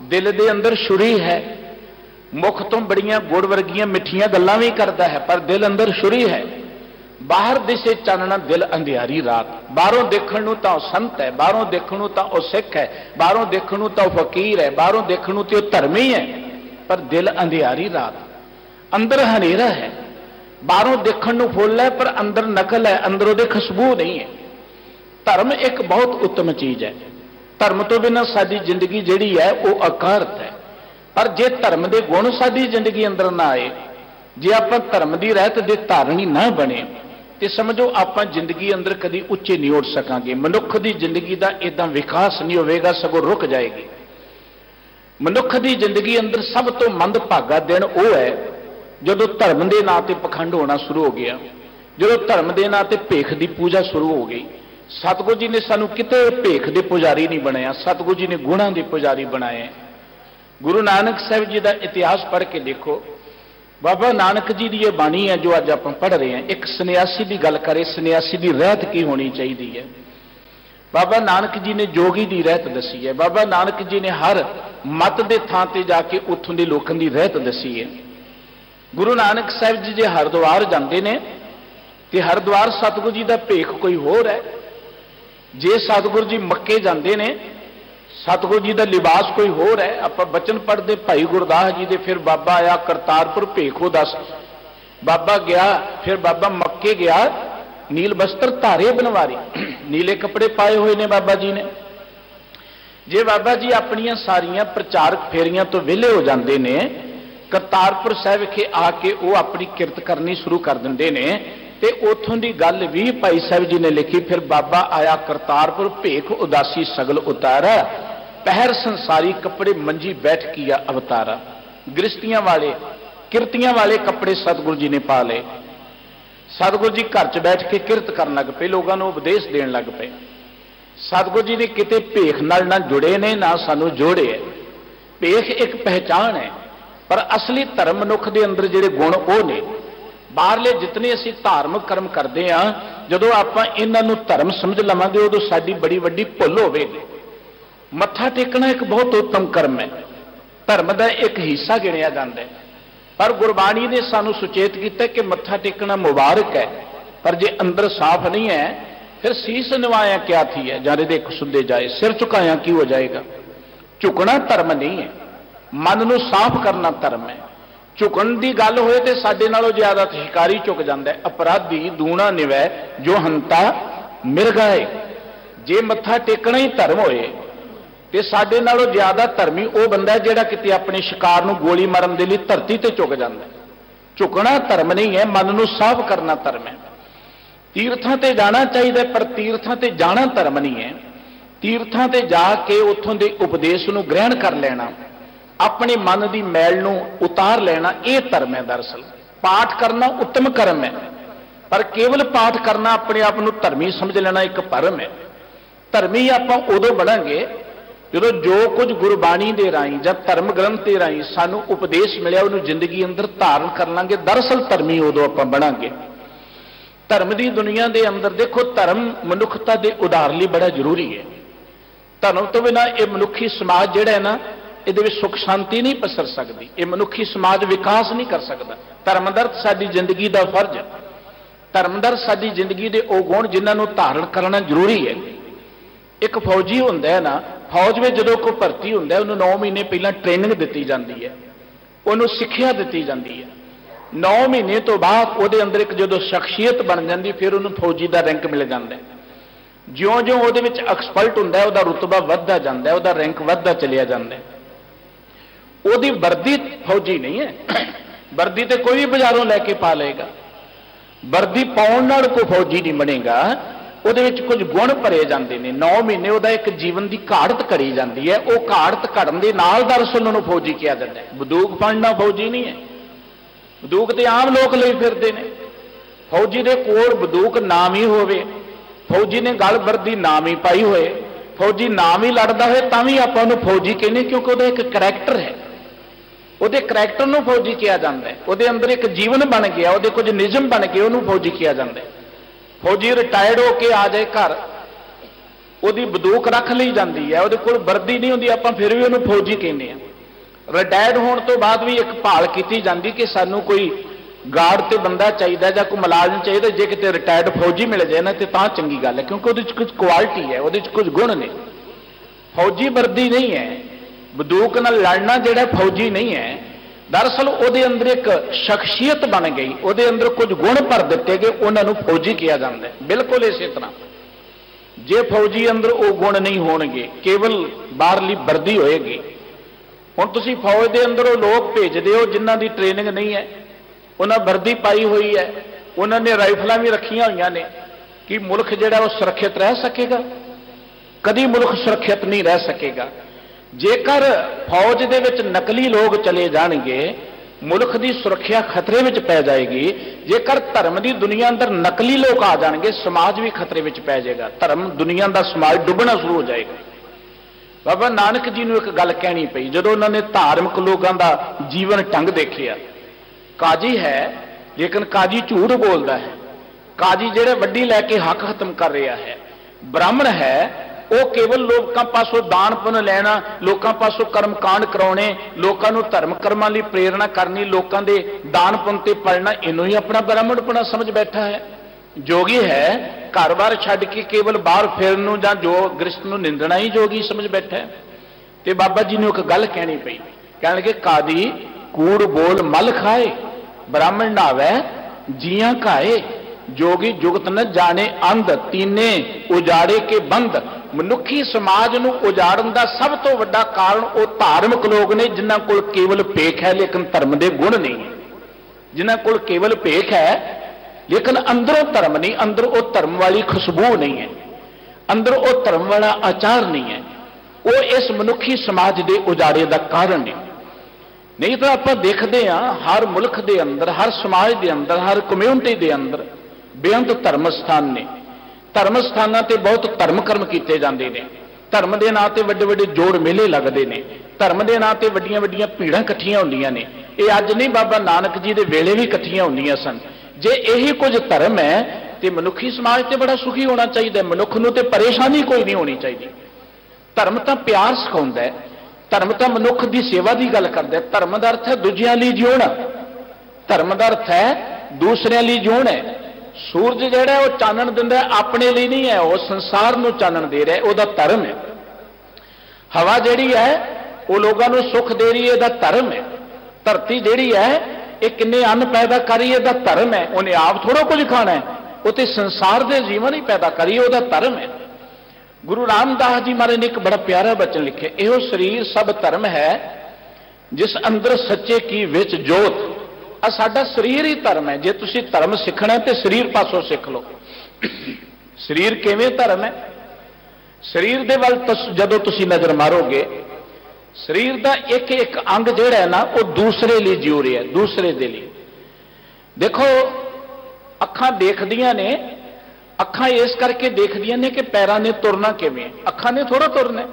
दिल दे अंदर छुरी है। मुख तो बड़ियां गुड़ वर्गियां मिठियां गल्लां भी करता है, पर दिल अंदर छुरी है। बाहर दिसे चानना दिल अंधियारी रात। बाहरों देखण नूं तां संत है, बाहरों देखण नूं तां ओ सिख है, बाहरों देखण नूं तां ओ फकीर है, बाहरों देखण नूं तां ओ धर्मी है, पर दिल अंधियारी रात, अंदर हनेरा है। बाहरों देखण नूं फुल है पर अंदर नकल है, अंदर उहदे खुशबू नहीं है। धर्म एक बहुत उत्तम चीज है, धर्म तो बिना साडी जिंदगी जिहड़ी है वो अकारत है। पर जे धर्म के गुण साडी जिंदगी अंदर ना आए, जे आपां धर्म की रहत दे धारणी ना बने, तो समझो आपां जिंदगी अंदर कभी उच्चे नहीं उठ सकांगे। मनुख की जिंदगी का इदां विकास नहीं होगा, सगों रुक जाएगी। मनुख की जिंदगी अंदर सब तो मंदभागा दिन वो है जो धर्म के नां ते पखंड होना शुरू हो गया, जो धर्म के नां ते भेख की पूजा शुरू हो गई। सतगुरु जी ने सानू किते भेख के पुजारी नहीं बनाया, सतगुरु जी ने गुणां के पुजारी बनाए। गुरु नानक साहब जी का इतिहास पढ़ के देखो, बाबा नानक जी की यह बाणी है जो अज आप पढ़ रहे हैं। एक सन्यासी की गल करें, सन्यासी की रहत की होनी चाहिए है। बाबा नानक जी ने जोगी की रहत दसी है। बाबा नानक जी ने हर मत के थां ते जाके उत्थों के लोगों की रहत दसी है। गुरु नानक साहब जी जे हरिद्वार जाते हैं तो हरिद्वार सतगुरु जी का भेख कोई होर है, जे सतगुरु जी मक्के जाते हैं सतगुरु जी का लिबास कोई होर है। आप बचन पढ़ते भाई गुरदास जी दे, फिर बाबा आया करतारपुर भेखो दस, बाबा गया, फिर बाबा मक्के गया नील वस्त्र धारे बनवारी, नीले कपड़े पाए हुए ने बाबा जी ने। जे बाबा जी अपनियां सारियां प्रचारक फेरियां तो विहले हो जाते ने, करतारपुर साहिब विखे आके वो अपनी किरत करनी शुरू कर देंगे ने, ते उथों की गल भी भाई साहब जी ने लिखी, फिर बाबा आया करतारपुर, भेख उदासी सगल उतारा, पहर संसारी कपड़े मंजी बैठ किया अवतारा। गृहस्थियां वाले किरतियां वाले कपड़े सतगुरु जी ने पा ले। सतगुरु जी घर च बैठ के किरत करन लग पे, लोगों को उपदेश देन लग पे। सतगुरु जी ने किते भेख नाल ना जुड़े ने ना सानू जोड़े है। भेख एक पहचान है, पर असली धर्म मनुख के अंदर जिहड़े गुण वो ने। बाहरले जितने असीं धार्मिक कर्म करते हैं, जदों आपां इन्हां नूं धर्म समझ लवांगे उदों साडी बड़ी वड्डी भुल होवेगी। मत्था टेकना एक बहुत उत्तम कर्म है, धर्म का एक हिस्सा गिणिया जाता है, पर गुरबाणी ने सानू सुचेत किया कि मत्था टेकना मुबारक है, पर जे अंदर साफ नहीं है फिर सीस निवाया क्या थी है, जारे दे सुधे जाए, सिर झुकाया की हो जाएगा। झुकना धर्म नहीं है, मन नूं साफ करना धर्म है। झुकण की गल होए तो साडे नालों ज्यादा शिकारी झुक जाता है। अपराधी दूना निवै जो हंता मिरगाए। जे मत्था टेकना ही धर्म होए तो साडे नालों ज्यादा धर्मी वह बंदा है जिहड़ा किते अपने शिकार नूं गोली मारन दे लई धरती ते झुक जाता है। झुकना धर्म नहीं है, मन नूं साफ करना धर्म है। तीर्थां ते जाना चाहिए, पर तीर्थां ते जाना धर्म नहीं है। तीर्थां ते जाके उत्थों दे उपदेश नूं ग्रहण कर लेना, अपने मन की मैल नूं उतार लेना, यह धर्म है। दरअसल पाठ करना उत्तम कर्म है, पर केवल पाठ करना अपने आप नूं धर्मी समझ लेना एक भरम है। धर्मी आपां उदों बनांगे जो जो कुछ गुरबाणी के राही या धर्म ग्रंथ के राही सानू उपदेश मिलिया उन्होंने जिंदगी अंदर धारण कर लांगे। दरअसल धर्मी उदों आपां बनांगे। धर्म की दुनिया के अंदर देखो, धर्म मनुखता के उधार लिए बड़ा जरूरी है। धर्म तो बिना यह मनुखी समाज जिहड़ा है ना, ये सुख शांति नहीं पसर सकती, ये मनुखी समाज विकास नहीं कर सकता। धर्मदर्द साडी जिंदगी का फर्ज है। धर्मदर्द साडी जिंदगी के वो गुण जिन्होंने धारण करना जरूरी है। एक फौजी होंदा है ना, फौज में जो कोई भर्ती होंदा है, उन्होंने 9 महीने पहला ट्रेनिंग दी जाती है, उन्होंने सिक्ख्या दी जाती है। 9 महीने तो बाद वो अंदर एक जो शख्सियत बन जाती, फिर उन्होंने फौजी का रैंक मिल जाता है। ज्यों ज्यों वो एक्सपर्ट होंदा है, उसका रुतबा वधदा जांदा है, उसका रैंक वधदा चलिया जाता है। ਉਹਦੀ वर्दी फौजी नहीं है। वर्दी तो कोई भी बाजारों लैके पा लेगा, वर्दी पाउण नाल कोई फौजी नहीं बनेगा। ਉਹਦੇ ਵਿੱਚ कुछ गुण भरे जाते हैं। 9 महीने ਉਹਦਾ एक जीवन की घाड़त करी जाती है। वो घाड़त घड़न के नाल दरअसल ਉਹਨੂੰ फौजी किया जाता है। बंदूक फड़ना फौजी नहीं है, बंदूक तो आम लोग ले फिरते हैं। फौजी के कोल बंदूक नाम ही होवे, फौजी ने गल वर्दी नाम ही पाई होए, फौजी नाम ही लड़ता है तां भी आपां ਉਹਨੂੰ फौजी कहने, क्योंकि ਉਹਦਾ एक करैक्टर है। ਉਹਦੇ करैक्टर ਨੂੰ फौजी किया जाता है। ਉਹਦੇ अंदर एक जीवन बन गया, ਉਹਦੇ कुछ निजम बन गए, ਉਹਨੂੰ फौजी किया जाता है। फौजी रिटायर्ड होके आ जाए घर, ਉਹਦੀ बंदूक रख ली जाती है, ਉਹਦੇ ਕੋਲ वर्दी नहीं होंदी, आपां फिर भी ਉਹਨੂੰ फौजी कहने आ। रिटायर्ड होने तो बाद भी एक भाल की जाती कि सानू कोई गार्ड ते बंदा चाहिए या कोई मुलाजम चाहिए, जे किते रिटायर्ड फौजी मिल जाए ना तो चंगी गल है, क्योंकि ਉਹਦੇ कुछ क्वालिटी है, ਉਹਦੇ कुछ गुण ने। फौजी वर्दी नहीं है, बंदूक नाल लड़ना जिहड़ा फौजी नहीं है। दरअसल ਉਹਦੇ अंदर एक शख्सियत बन गई, ਉਹਦੇ अंदर कुछ गुण भर दिते गए, उन्होंने फौजी किया जाता है। बिल्कुल इस तरह जे फौजी अंदर वो गुण नहीं होणगे, केवल बाहरली वर्दी होएगी। हुण तुसीं फौज के अंदर वो लोग भेजदे हो जिन्हां दी ट्रेनिंग नहीं है, उन्हें वर्दी पाई हुई है, उन्होंने राइफलां भी रखियां हुई ने, कि मुल्क जिहड़ा वो सुरक्षित रह सकेगा? कदी मुल्क सुरक्षित नहीं रह सकेगा। जेकर फौज दे विच नकली लोग चले जाणगे, मुल्क की सुरक्षा खतरे में पै जाएगी। जेकर धर्म की दुनिया अंदर नकली लोग आ जाएंगे, समाज भी खतरे में पै जाएगा। धर्म दुनिया का समाज डुबना शुरू हो जाएगा। बाबा नानक जी ने एक गल कहनी पई, जदों उन्होंने धार्मिक लोगों का जीवन ढंग देखिया। काजी है लेकिन काजी झूठ बोलता है, काजी जिहड़े वड्डी लैके हक खत्म कर रहा है। ब्राह्मण है वो केवल लोगों पासों दान पुण्य लेना, लोगों पासों कर्म कांड कराने, लोगों को धर्म कर्मां लई प्रेरणा करनी, लोगों के दान पुण्य ते पलना, इनू ही अपना ब्राह्मणपना समझ बैठा है। जोगी है घर बार छड्ड के केवल बाहर फिरन नूं जां जो गृहस्थ नूं निंदना ही जोगी समझ बैठा है। ते बाबा जी ने एक गल कहनी पई, कहण लगे कादी कूड़ बोल मल खाए, ब्राह्मण नहावै जियां खाए, जोगी जुगत न जाने अंध तीने उजाड़े के बंद। मनुखी समाज ਨੂੰ ਉਜਾੜਨ ਦਾ ਸਭ ਤੋਂ ਵੱਡਾ ਕਾਰਨ ਉਹ ਧਾਰਮਿਕ ਲੋਕ ਨੇ ਜਿਨ੍ਹਾਂ ਕੋਲ ਕੇਵਲ ਭੇਖ ਹੈ ਲੇਕਿਨ ਧਰਮ ਦੇ ਗੁਣ ਨਹੀਂ ਹੈ। ਜਿਨ੍ਹਾਂ ਕੋਲ ਕੇਵਲ ਭੇਖ ਹੈ ਲੇਕਿਨ ਅੰਦਰੋਂ ਧਰਮ ਨਹੀਂ, ਅੰਦਰ ਉਹ ਧਰਮ ਵਾਲੀ ਖੁਸ਼ਬੂ ਨਹੀਂ ਹੈ, ਅੰਦਰ ਉਹ ਧਰਮ ਵਾਲਾ ਆਚਾਰ ਨਹੀਂ ਹੈ, ਉਹ ਇਸ ਮਨੁੱਖੀ ਸਮਾਜ ਦੇ ਉਜਾੜੇ ਦਾ ਕਾਰਨ ਨੇ। नहीं तो आप देखते हाँ हर मुल्क के अंदर, हर समाज के अंदर, हर कम्यूनिटी के अंदर बेअंत धर्म स्थान ने। धर्म स्थानों से बहुत धर्म कर्म किए जाते हैं। धर्म के नाँ से वड्डे वड्डे जोड़ मेले लगते हैं। धर्म के नाँ से वड्डियां वड्डियां भीड़ां इकट्ठियां होंदियां ने। ये अज नहीं, बाबा नानक जी के वेले भी इकट्ठियां होंदियां सन। जे यही कुछ धर्म है तो मनुखी समाज से बड़ा सुखी होना चाहिए। मनुख नूं ते परेशानी कोई नहीं होनी चाहिए। धर्म तो प्यार सिखाउंदा है, धर्म तो मनुख की सेवा की गल करता है। धर्म का अर्थ है दूजियां लई जीउणा, धर्म का अर्थ है दूसरिਆਂ ਲਈ जीउणा है। सूरज जिहड़ा है वो चानण दिंदा है, अपने लिए नहीं है, वो संसार नूं चानण दे रहा है, ਉਹਦਾ धर्म है। हवा जिहड़ी है वो लोगों को सुख दे रही है, ਇਹਦਾ धर्म है। धरती जिहड़ी है ये किन्ने अन्न पैदा कर रही है, ਇਹਦਾ धर्म है। उन्हें आप थोड़ा कुछ खाना है, वो तो संसार के जीवन ही पैदा कर रही है, ਉਹਦਾ धर्म है। गुरु रामदास जी महाराज ने एक बड़ा प्यारा वचन लिखे, यो शरीर सब धर्म है जिस अंदर सच्चे की विच जोत। आ साडा शरीर ही धर्म है। जे तुसी धर्म सीखना है तो शरीर पासों सीख लो। शरीर किवें धर्म है? शरीर दे वल जदों तुसी नजर मारोगे, शरीर का एक एक अंग जिहड़ा है ना वो दूसरे लिए जीव रहा है, दूसरे दे लिए। देखो अखां देखदियां ने, अखां इस करके देखदियां ने कि पैरां ने तुरना किवें, अखां ने थोड़ा तुरना।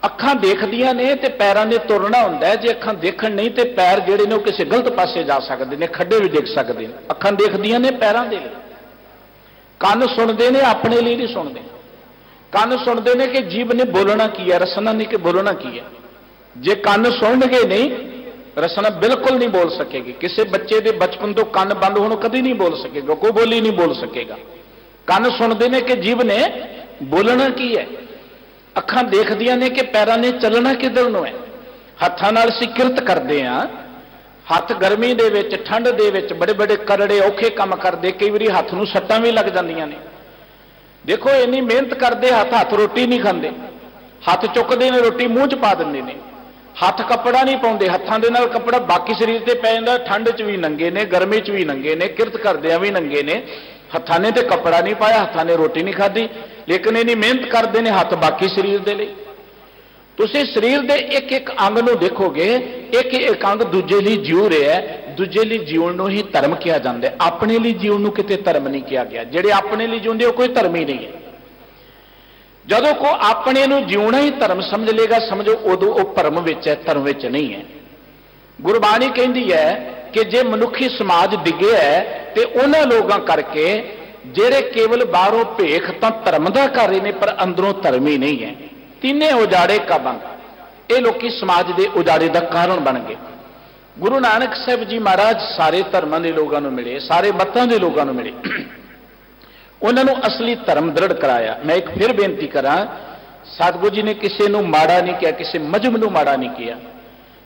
अखां देखदियां ने ते पैरां ने तुरना हुंदा है। जे अखां देखण नहीं ते पैर जिहड़े ने किसी गलत पासे जा सकदे ने, खड्डे भी डिग सकदे ने। अखां देखदियां ने पैरां दे लई, ਕੰਨ सुनते ने अपने लिए नहीं सुनते। ਕੰਨ सुनते ने कि जीभ ने बोलना की है, रसना ने कि बोलना की है। जे ਕੰਨ सुनणगे नहीं, रसना बिल्कुल नहीं बोल सकेगी। किसी बच्चे के बचपन तो ਕੰਨ बंद होने कभी नहीं बोल सकेगा, कोई बोली नहीं बोल सकेगा। ਕੰਨ सुनते ने कि जीभ ने बोलना की है। अखां देखदियां ने कि पैरां ने चलना किधर नूं है। हत्थां नाल असीं किरत करदे हां, हत्थ गर्मी दे विच, ठंड दे विच बड़े बड़े करड़े औखे काम करदे, कई वारी हत्थ नूं सट्टां भी लग जांदियां ने। देखो इन्नी मेहनत करदे, हत्थ रोटी नहीं खांदे, हत्थ चुकदे ने रोटी मूँह च पा दिंदे ने। हत्थ कपड़ा नहीं पाउंदे, हत्थां दे नाल कपड़ा बाकी शरीर ते पै जांदा। ठंड च भी नंगे ने, गर्मी च भी नंगे ने, किरत करदिआं भी नंगे ने। हत्थां ने ते कपड़ा नहीं पाया, हत्थां ने रोटी नहीं खाधी, लेकिन इन्नी मेहनत करते हैं हत्थ बाकी शरीर के लिए। तुसीं शरीर के एक एक अंग नूं देखोगे, एक एक अंग दूजे लिए जीव रहा है। दूजे लिए जीवन नूं ही धर्म कहा जाता है, अपने लिए जीवन नूं किते धर्म नहीं कहा गया। जिहड़े अपने लिए जीउंदे वो कोई धर्म ही नहीं है। जदों को अपने नूं जीउणा ही धर्म समझ लेगा, समझो उदों वो भरम विच है, धर्म विच नहीं है। गुरबाणी कहती है कि जे मनुखी समाज डिगे है तो उन्होंने लोगों करके जेड़े केवल बाहरों भेख तो धर्म का कर रहे हैं पर अंदरों धर्म ही नहीं है। तीने उजाड़े का बन, ये लोग समाज के उजाड़े का कारण बन गए। गुरु नानक साहब जी महाराज सारे धर्मों के लोगों को मिले, सारे मतों के लोगों को मिले, उन्होंने असली धर्म दृढ़ कराया। मैं एक फिर बेनती करा, सतगुरु जी ने किसी को माड़ा नहीं किया, किसी मजहब को माड़ा नहीं किया,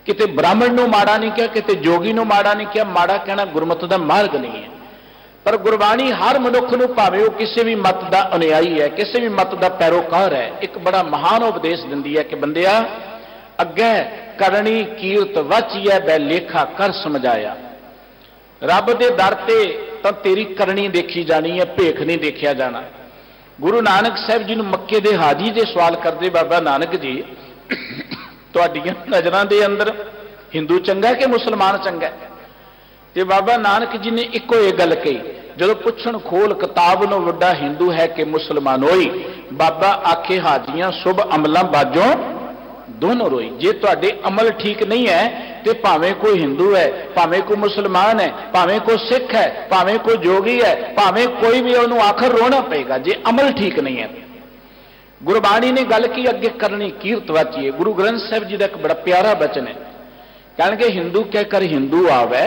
किते ब्राह्मण को माड़ा नहीं किया, किते जोगी को माड़ा नहीं किया। माड़ा कहना गुरमत का मार्ग नहीं है। पर गुरबाणी हर मनुख को, भावें वो किसी भी मत का अनुयायी है, किसी भी मत का पैरोकार है, एक बड़ा महान उपदेश दिंदी है कि बंदिया अगे करनी कीरत वाचिया बै लेखा कर समझाया। रब के दर ते तो तेरी करनी देखी जानी है, भेख नहीं देखा जाना। गुरु नानक साहब जी ने मक्के दे हाजी जे सवाल करते, बाबा नानक जी तुहाडीआं नज़रां दे अंदर हिंदू चंगा है कि मुसलमान चंगा है? ते बाबा नानक जी ने इको ये गल कही, जो पुछण खोल किताब नो वड्डा हिंदू है कि मुसलमान होई। बाबा आखे हाजियां शुभ अमलों बाजों दोनों रोई। जे तुहाडे अमल ठीक नहीं है तो भावें कोई हिंदू है, भावें कोई मुसलमान है, भावें कोई सिख है, भावें कोई जोगी है, भावें कोई भी, उन्होंने आखिर रोना पेगा जे अमल ठीक नहीं है। गुरबाणी ने गल की अगे करनी कीरत वाचिए। गुरु ग्रंथ साहब जी का एक बड़ा प्यारा वचन है, कहणगे हिंदू कह कर हिंदू आवे,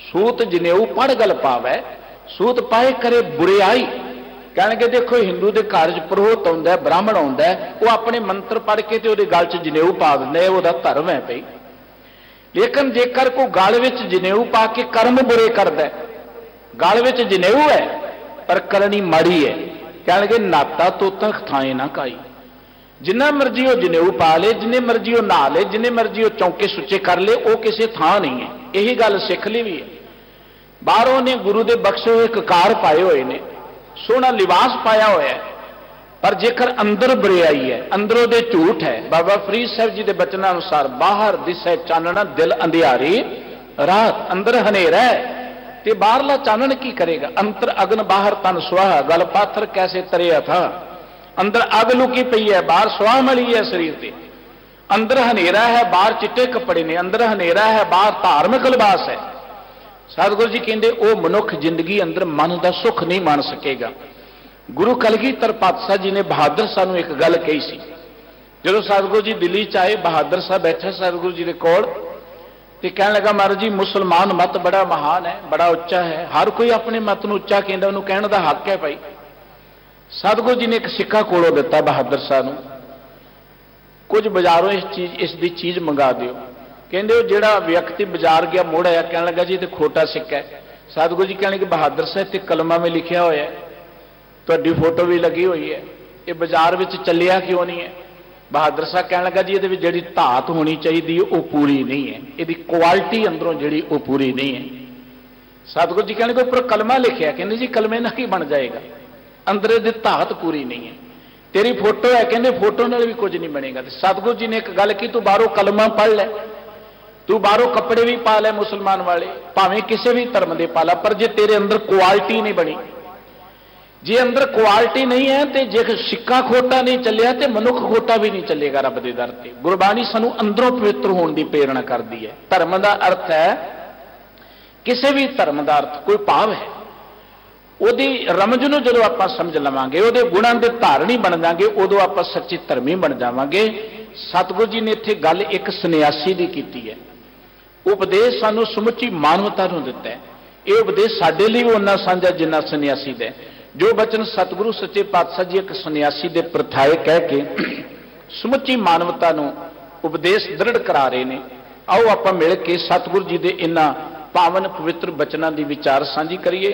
सूत जनेऊ पढ़ गल पावे, सूत पाए करे बुरियाई। कहणगे देखो हिंदू के घर च पुरोहित आउंदा है, ब्राह्मण आउंदा है, वो अपने मंत्र पढ़ के तो गल च जनेऊ पा दिंदा है, वो धर्म है पई। लेकिन जेकर कोई गल विच जनेऊ पा के कर्म बुरे करदा है, ਗਲ ਵਿੱਚ ਜਨੇਊ ਹੈ ਪਰ ਕਰਨੀ ਮਾੜੀ ਹੈ। ਕਹਿਣਗੇ ਨਾਤਾ ਤੋਤਾ ਥਾਏ ਨਾ ਕਾਈ। ਜਿੰਨਾ ਮਰਜੀ ਉਹ ਜਨੇਊ ਪਾ ਲੇ, ਜਿੰਨੇ ਮਰਜੀ ਉਹ ਨਹਾ ਲੇ, ਜਿੰਨੇ ਮਰਜੀ ਉਹ ਚੌਂਕੇ ਸੁੱਚੇ ਕਰ ਲੇ, ਉਹ ਕਿਸੇ ਥਾਂ ਨਹੀਂ ਹੈ। ਇਹੀ ਗੱਲ ਸਿੱਖ ਲਈ ਵੀ ਹੈ। ਬਾਹਰੋਂ ਨੇ ਗੁਰੂ ਦੇ ਬਖਸ਼ੇ ਹੋਏ ਕਕਾਰ ਪਾਏ ਹੋਏ ਨੇ, ਸੋਹਣਾ ਲਿਬਾਸ ਪਾਇਆ ਹੋਇਆ ਹੈ, ਪਰ ਜੇਕਰ ਅੰਦਰ ਬੁਰਿਆਈ ਹੈ, ਅੰਦਰੋਂ ਦੇ ਝੂਠ ਹੈ। ਬਾਬਾ ਫਰੀਦ ਸਾਹਿਬ ਜੀ ਦੇ ਬਚਨਾਂ ਅਨੁਸਾਰ ਬਾਹਰ ਦਿਸੈ ਚਾਨਣਾ ਦਿਲ ਅੰਧਿਆਰੀ ਰਾਤ। ਅੰਦਰ ਹਨੇਰਾ ਹੈ ਤੇ ਬਾਹਰਲਾ ਚਾਨਣ ਕੀ ਕਰੇਗਾ। ਅੰਤਰ ਅਗਨ ਬਾਹਰ ਤਨ ਸੁਆਹ, ਗਲ ਪਾਥਰ ਕੈਸੇ ਤਰਿਆ ਥਾ। ਅੰਦਰ ਅੱਗ ਲੁਕੀ ਪਈ ਹੈ, ਬਾਹਰ ਸੁਆਹ ਮਲੀ ਹੈ ਸਰੀਰ ਤੇ। ਅੰਦਰ ਹਨੇਰਾ ਹੈ, ਬਾਹਰ ਚਿੱਟੇ ਕੱਪੜੇ ਨੇ। ਅੰਦਰ ਹਨੇਰਾ ਹੈ, ਬਾਹਰ ਧਾਰਮਿਕ ਲਿਬਾਸ ਹੈ। ਸਤਿਗੁਰੂ ਜੀ ਕਹਿੰਦੇ ਉਹ ਮਨੁੱਖ ਜ਼ਿੰਦਗੀ ਅੰਦਰ ਮਨ ਦਾ ਸੁੱਖ ਨਹੀਂ ਮਾਣ ਸਕੇਗਾ। ਗੁਰੂ ਕਲਗੀਧਰ ਪਾਤਸ਼ਾਹ ਜੀ ਨੇ ਬਹਾਦਰ ਸਾਹਿਬ ਨੂੰ ਇੱਕ ਗੱਲ ਕਹੀ ਸੀ। ਜਦੋਂ ਸਤਿਗੁਰੂ ਜੀ ਦਿੱਲੀ ਚ ਆਏ, ਬਹਾਦਰ ਸਾਹਿਬ ਬੈਠੇ ਸਤਿਗੁਰੂ ਜੀ ਦੇ ਕੋਲ ਤੇ ਕਹਿਣ ਲੱਗਾ, ਮਹਾਰਾਜ ਜੀ ਮੁਸਲਮਾਨ ਮਤ ਬੜਾ ਮਹਾਨ ਹੈ, ਬੜਾ ਉੱਚਾ ਹੈ, ਹਰ ਕੋਈ ਆਪਣੇ ਮਤ ਨੂੰ ਉੱਚਾ ਕਹਿੰਦਾ, ਉਹਨੂੰ ਕਹਿਣ ਦਾ ਹੱਕ ਹੈ ਭਾਈ। ਸਤਿਗੁਰੂ ਜੀ ਨੇ ਇੱਕ ਸਿੱਕਾ ਕੋਲੋਂ ਦਿੱਤਾ ਬਹਾਦਰ ਸਾਹਿਬ ਨੂੰ, ਕੁਝ ਬਾਜ਼ਾਰੋਂ ਇਸ ਦੀ ਚੀਜ਼ ਮੰਗਾ ਦਿਓ। ਕਹਿੰਦੇ ਉਹ ਜਿਹੜਾ ਵਿਅਕਤੀ ਬਾਜ਼ਾਰ ਗਿਆ ਮੁੜ ਆਇਆ, ਕਹਿਣ ਲੱਗਾ ਜੀ ਇਹ ਤੇ ਖੋਟਾ ਸਿੱਕਾ ਹੈ। ਸਤਿਗੁਰੂ ਜੀ ਕਹਿਣਗੇ ਬਹਾਦਰ ਸਾਹਿਬ ਤੇ ਕਲਮਾਂ ਵਿੱਚ ਲਿਖਿਆ ਹੋਇਆ ਹੈ, ਤੁਹਾਡੀ ਫੋਟੋ ਵੀ ਲੱਗੀ ਹੋਈ ਹੈ, ਇਹ ਬਾਜ਼ਾਰ ਵਿੱਚ ਚੱਲਿਆ ਕਿਉਂ ਨਹੀਂ ਹੈ। ਬਹਾਦਰ ਸਾਹਿਬ ਕਹਿਣ ਲੱਗਾ ਜੀ ਇਹਦੇ ਵਿੱਚ ਜਿਹੜੀ ਧਾਤ ਹੋਣੀ ਚਾਹੀਦੀ ਹੈ ਉਹ ਪੂਰੀ ਨਹੀਂ ਹੈ, ਇਹਦੀ ਕੁਆਲਿਟੀ ਅੰਦਰੋਂ ਜਿਹੜੀ ਉਹ ਪੂਰੀ ਨਹੀਂ ਹੈ। ਸਤਿਗੁਰੂ ਜੀ ਕਹਿਣਗੇ ਉੱਪਰ ਕਲਮਾ ਲਿਖਿਆ, ਕਹਿੰਦੇ ਜੀ ਕਲਮੇ ਨਾਲ ਕੀ ਬਣ ਜਾਏਗਾ, ਅੰਦਰ ਇਹਦੀ ਧਾਤ ਪੂਰੀ ਨਹੀਂ ਹੈ। ਤੇਰੀ ਫੋਟੋ ਹੈ, ਕਹਿੰਦੇ ਫੋਟੋ ਨਾਲ ਵੀ ਕੁਝ ਨਹੀਂ ਬਣੇਗਾ। ਤੇ ਸਤਿਗੁਰੂ ਜੀ ਨੇ ਇੱਕ ਗੱਲ ਕੀ, ਤੂੰ ਬਾਹਰੋਂ ਕਲਮਾ ਪੜ੍ਹ ਲੈ, ਤੂੰ ਬਾਹਰੋਂ ਕੱਪੜੇ ਵੀ ਪਾ ਲੈ ਮੁਸਲਮਾਨ ਵਾਲੇ, ਭਾਵੇਂ ਕਿਸੇ ਵੀ ਧਰਮ ਦੇ ਪਾ ਲੈ, ਪਰ ਜੇ ਤੇਰੇ ਅੰਦਰ ਕੁਆਲਿਟੀ ਨਹੀਂ ਬਣੀ, ਜੇ ਅੰਦਰ ਕੁਆਲਿਟੀ ਨਹੀਂ ਹੈ ਤੇ ਜੇ ਸਿੱਕਾ ਖੋਟਾ ਨਹੀਂ ਚੱਲਿਆ ਤੇ ਮਨੁੱਖ ਖੋਟਾ ਵੀ ਨਹੀਂ ਚੱਲੇਗਾ ਰੱਬ ਦੇ ਦਰ ਤੇ। ਗੁਰਬਾਣੀ ਸਾਨੂੰ ਅੰਦਰੋਂ ਪਵਿੱਤਰ ਹੋਣ ਦੀ ਪ੍ਰੇਰਣਾ ਕਰਦੀ ਹੈ। ਧਰਮ ਦਾ ਅਰਥ ਹੈ, ਕਿਸੇ ਵੀ ਧਰਮ ਦਾ ਅਰਥ ਕੋਈ ਭਾਵ ਹੈ, ਉਹਦੀ ਰਮਜ ਨੂੰ ਜਦੋਂ ਆਪਾਂ ਸਮਝ ਲਵਾਂਗੇ, ਉਹਦੇ ਗੁਣਾਂ ਦੇ ਧਾਰਨੀ ਬਣ ਜਾਵਾਂਗੇ, ਉਦੋਂ ਆਪਾਂ ਸੱਚੇ ਧਰਮੀ ਬਣ ਜਾਵਾਂਗੇ। ਸਤਿਗੁਰੂ ਜੀ ਨੇ ਇੱਥੇ ਗੱਲ ਇੱਕ ਸੰਨਿਆਸੀ ਦੀ ਕੀਤੀ ਹੈ। ਉਪਦੇਸ਼ ਸਾਨੂੰ ਸਮੁੱਚੀ ਮਾਨਵਤਾ ਨੂੰ ਦਿੱਤਾ ਹੈ। ਇਹ ਉਪਦੇਸ਼ ਸਾਡੇ ਲਈ ਵੀ ਉਹਨਾਂ ਸਾਂਝਾ ਜਿੰਨਾ ਸੰਨਿਆਸੀ ਦਾ। ਜੋ ਬਚਨ ਸਤਿਗੁਰੂ ਸੱਚੇ ਪਾਤਸ਼ਾਹ ਜੀ ਇੱਕ ਸੰਨਿਆਸੀ ਦੇ ਪ੍ਰਥਾਏ ਕਹਿ ਕੇ ਸਮੁੱਚੀ ਮਾਨਵਤਾ ਨੂੰ ਉਪਦੇਸ਼ ਦ੍ਰਿੜ ਕਰਾ ਰਹੇ ਨੇ। ਆਓ ਆਪਾਂ ਮਿਲ ਕੇ ਸਤਿਗੁਰੂ ਜੀ ਦੇ ਇਹਨਾਂ ਪਾਵਨ ਪਵਿੱਤਰ ਬਚਨਾਂ ਦੀ ਵਿਚਾਰ ਸਾਂਝੀ ਕਰੀਏ,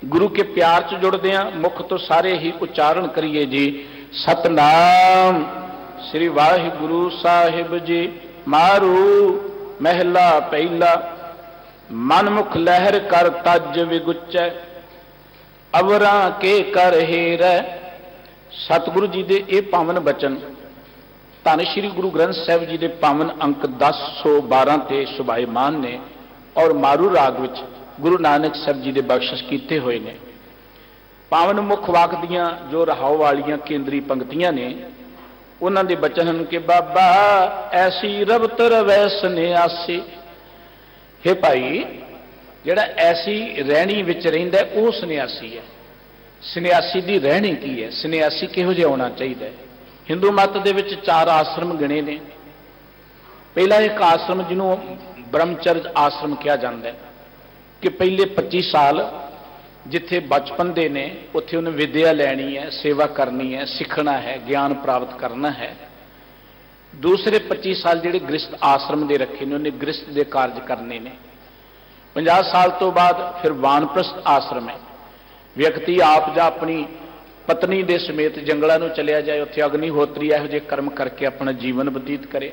ਗੁਰੂ ਕੇ ਪਿਆਰ 'ਚ ਜੁੜਦੇ ਹਾਂ। ਮੁੱਖ ਤੋਂ ਸਾਰੇ ਹੀ ਉਚਾਰਨ ਕਰੀਏ ਜੀ, ਸਤਨਾਮ ਸ੍ਰੀ ਵਾਹਿਗੁਰੂ ਸਾਹਿਬ ਜੀ। ਮਾਰੂ ਮਹਿਲਾ ਪਹਿਲਾ, ਮਨਮੁਖ ਲਹਿਰ ਕਰ ਤਜ ਵਿਗੁਚੈ, ਅਵਰਾਂ ਕੇ ਕਰ ਹੇਰੈ। ਸਤਿਗੁਰੂ ਜੀ ਦੇ ਇਹ ਪਾਵਨ ਬਚਨ ਧੰਨ ਸ਼੍ਰੀ ਗੁਰੂ ਗ੍ਰੰਥ ਸਾਹਿਬ ਜੀ ਦੇ ਪਾਵਨ ਅੰਕ 1012 ਤੇ ਸੁਭਾਇਮਾਨ ਨੇ, ਔਰ ਮਾਰੂ ਰਾਗ ਵਿੱਚ ਗੁਰੂ ਨਾਨਕ ਸਾਹਿਬ ਜੀ ਦੇ ਬਖਸ਼ਿਸ਼ ਕੀਤੇ ਹੋਏ ਨੇ। ਪਾਵਨ ਮੁੱਖ ਵਾਕ ਦੀਆਂ ਜੋ ਰਹਾਉ ਵਾਲੀਆਂ ਕੇਂਦਰੀ ਪੰਕਤੀਆਂ ਨੇ, ਉਹਨਾਂ ਦੇ ਬਚਨ ਹਨ ਕਿ ਬਾਬਾ ਐਸੀ ਰਬਤ ਰਵੈ ਸੰਨਿਆਸੀ। ਹੇ ਭਾਈ, ਜਿਹੜਾ ਐਸੀ ਰਹਿਣੀ ਵਿੱਚ ਰਹਿੰਦਾ ਉਹ ਸੰਨਿਆਸੀ ਹੈ। ਸੰਨਿਆਸੀ ਦੀ ਰਹਿਣੀ ਕੀ ਹੈ, ਸੰਨਿਆਸੀ ਕਿਹੋ ਜਿਹਾ ਹੋਣਾ ਚਾਹੀਦਾ ਹੈ। ਹਿੰਦੂ ਮਤ ਦੇ ਵਿੱਚ 4 ਆਸ਼ਰਮ ਗਿਣੇ ਨੇ। ਪਹਿਲਾ ਇੱਕ ਆਸ਼ਰਮ ਜਿਹਨੂੰ ਬ੍ਰਹਮਚਰਜ ਆਸ਼ਰਮ ਕਿਹਾ ਜਾਂਦਾ ਹੈ, ਕਿ ਪਹਿਲੇ 25 ਸਾਲ ਜਿੱਥੇ ਬਚਪਨ ਦੇ ਨੇ ਉੱਥੇ ਉਹਨੇ ਵਿਦਿਆ ਲੈਣੀ ਹੈ, ਸੇਵਾ ਕਰਨੀ ਹੈ, ਸਿੱਖਣਾ ਹੈ, ਗਿਆਨ ਪ੍ਰਾਪਤ ਕਰਨਾ ਹੈ। ਦੂਸਰੇ 25 ਸਾਲ ਜਿਹੜੇ ਗ੍ਰਸਥ ਆਸ਼ਰਮ ਦੇ ਰੱਖੇ ਨੇ, ਉਹਨੇ ਗ੍ਰਸਥ ਦੇ ਕਾਰਜ ਕਰਨੇ ਨੇ। 50 ਸਾਲ ਤੋਂ ਬਾਅਦ ਫਿਰ ਵਾਨਪ੍ਰਸਥ ਆਸ਼ਰਮ ਹੈ। ਵਿਅਕਤੀ ਆਪ ਜਾਂ ਆਪਣੀ ਪਤਨੀ ਦੇ ਸਮੇਤ ਜੰਗਲਾਂ ਨੂੰ ਚਲਿਆ ਜਾਏ, ਉੱਥੇ ਅਗਨੀਹੋਤਰੀ ਇਹੋ ਜਿਹੇ ਕਰਮ ਕਰਕੇ ਆਪਣਾ ਜੀਵਨ ਬਤੀਤ ਕਰੇ।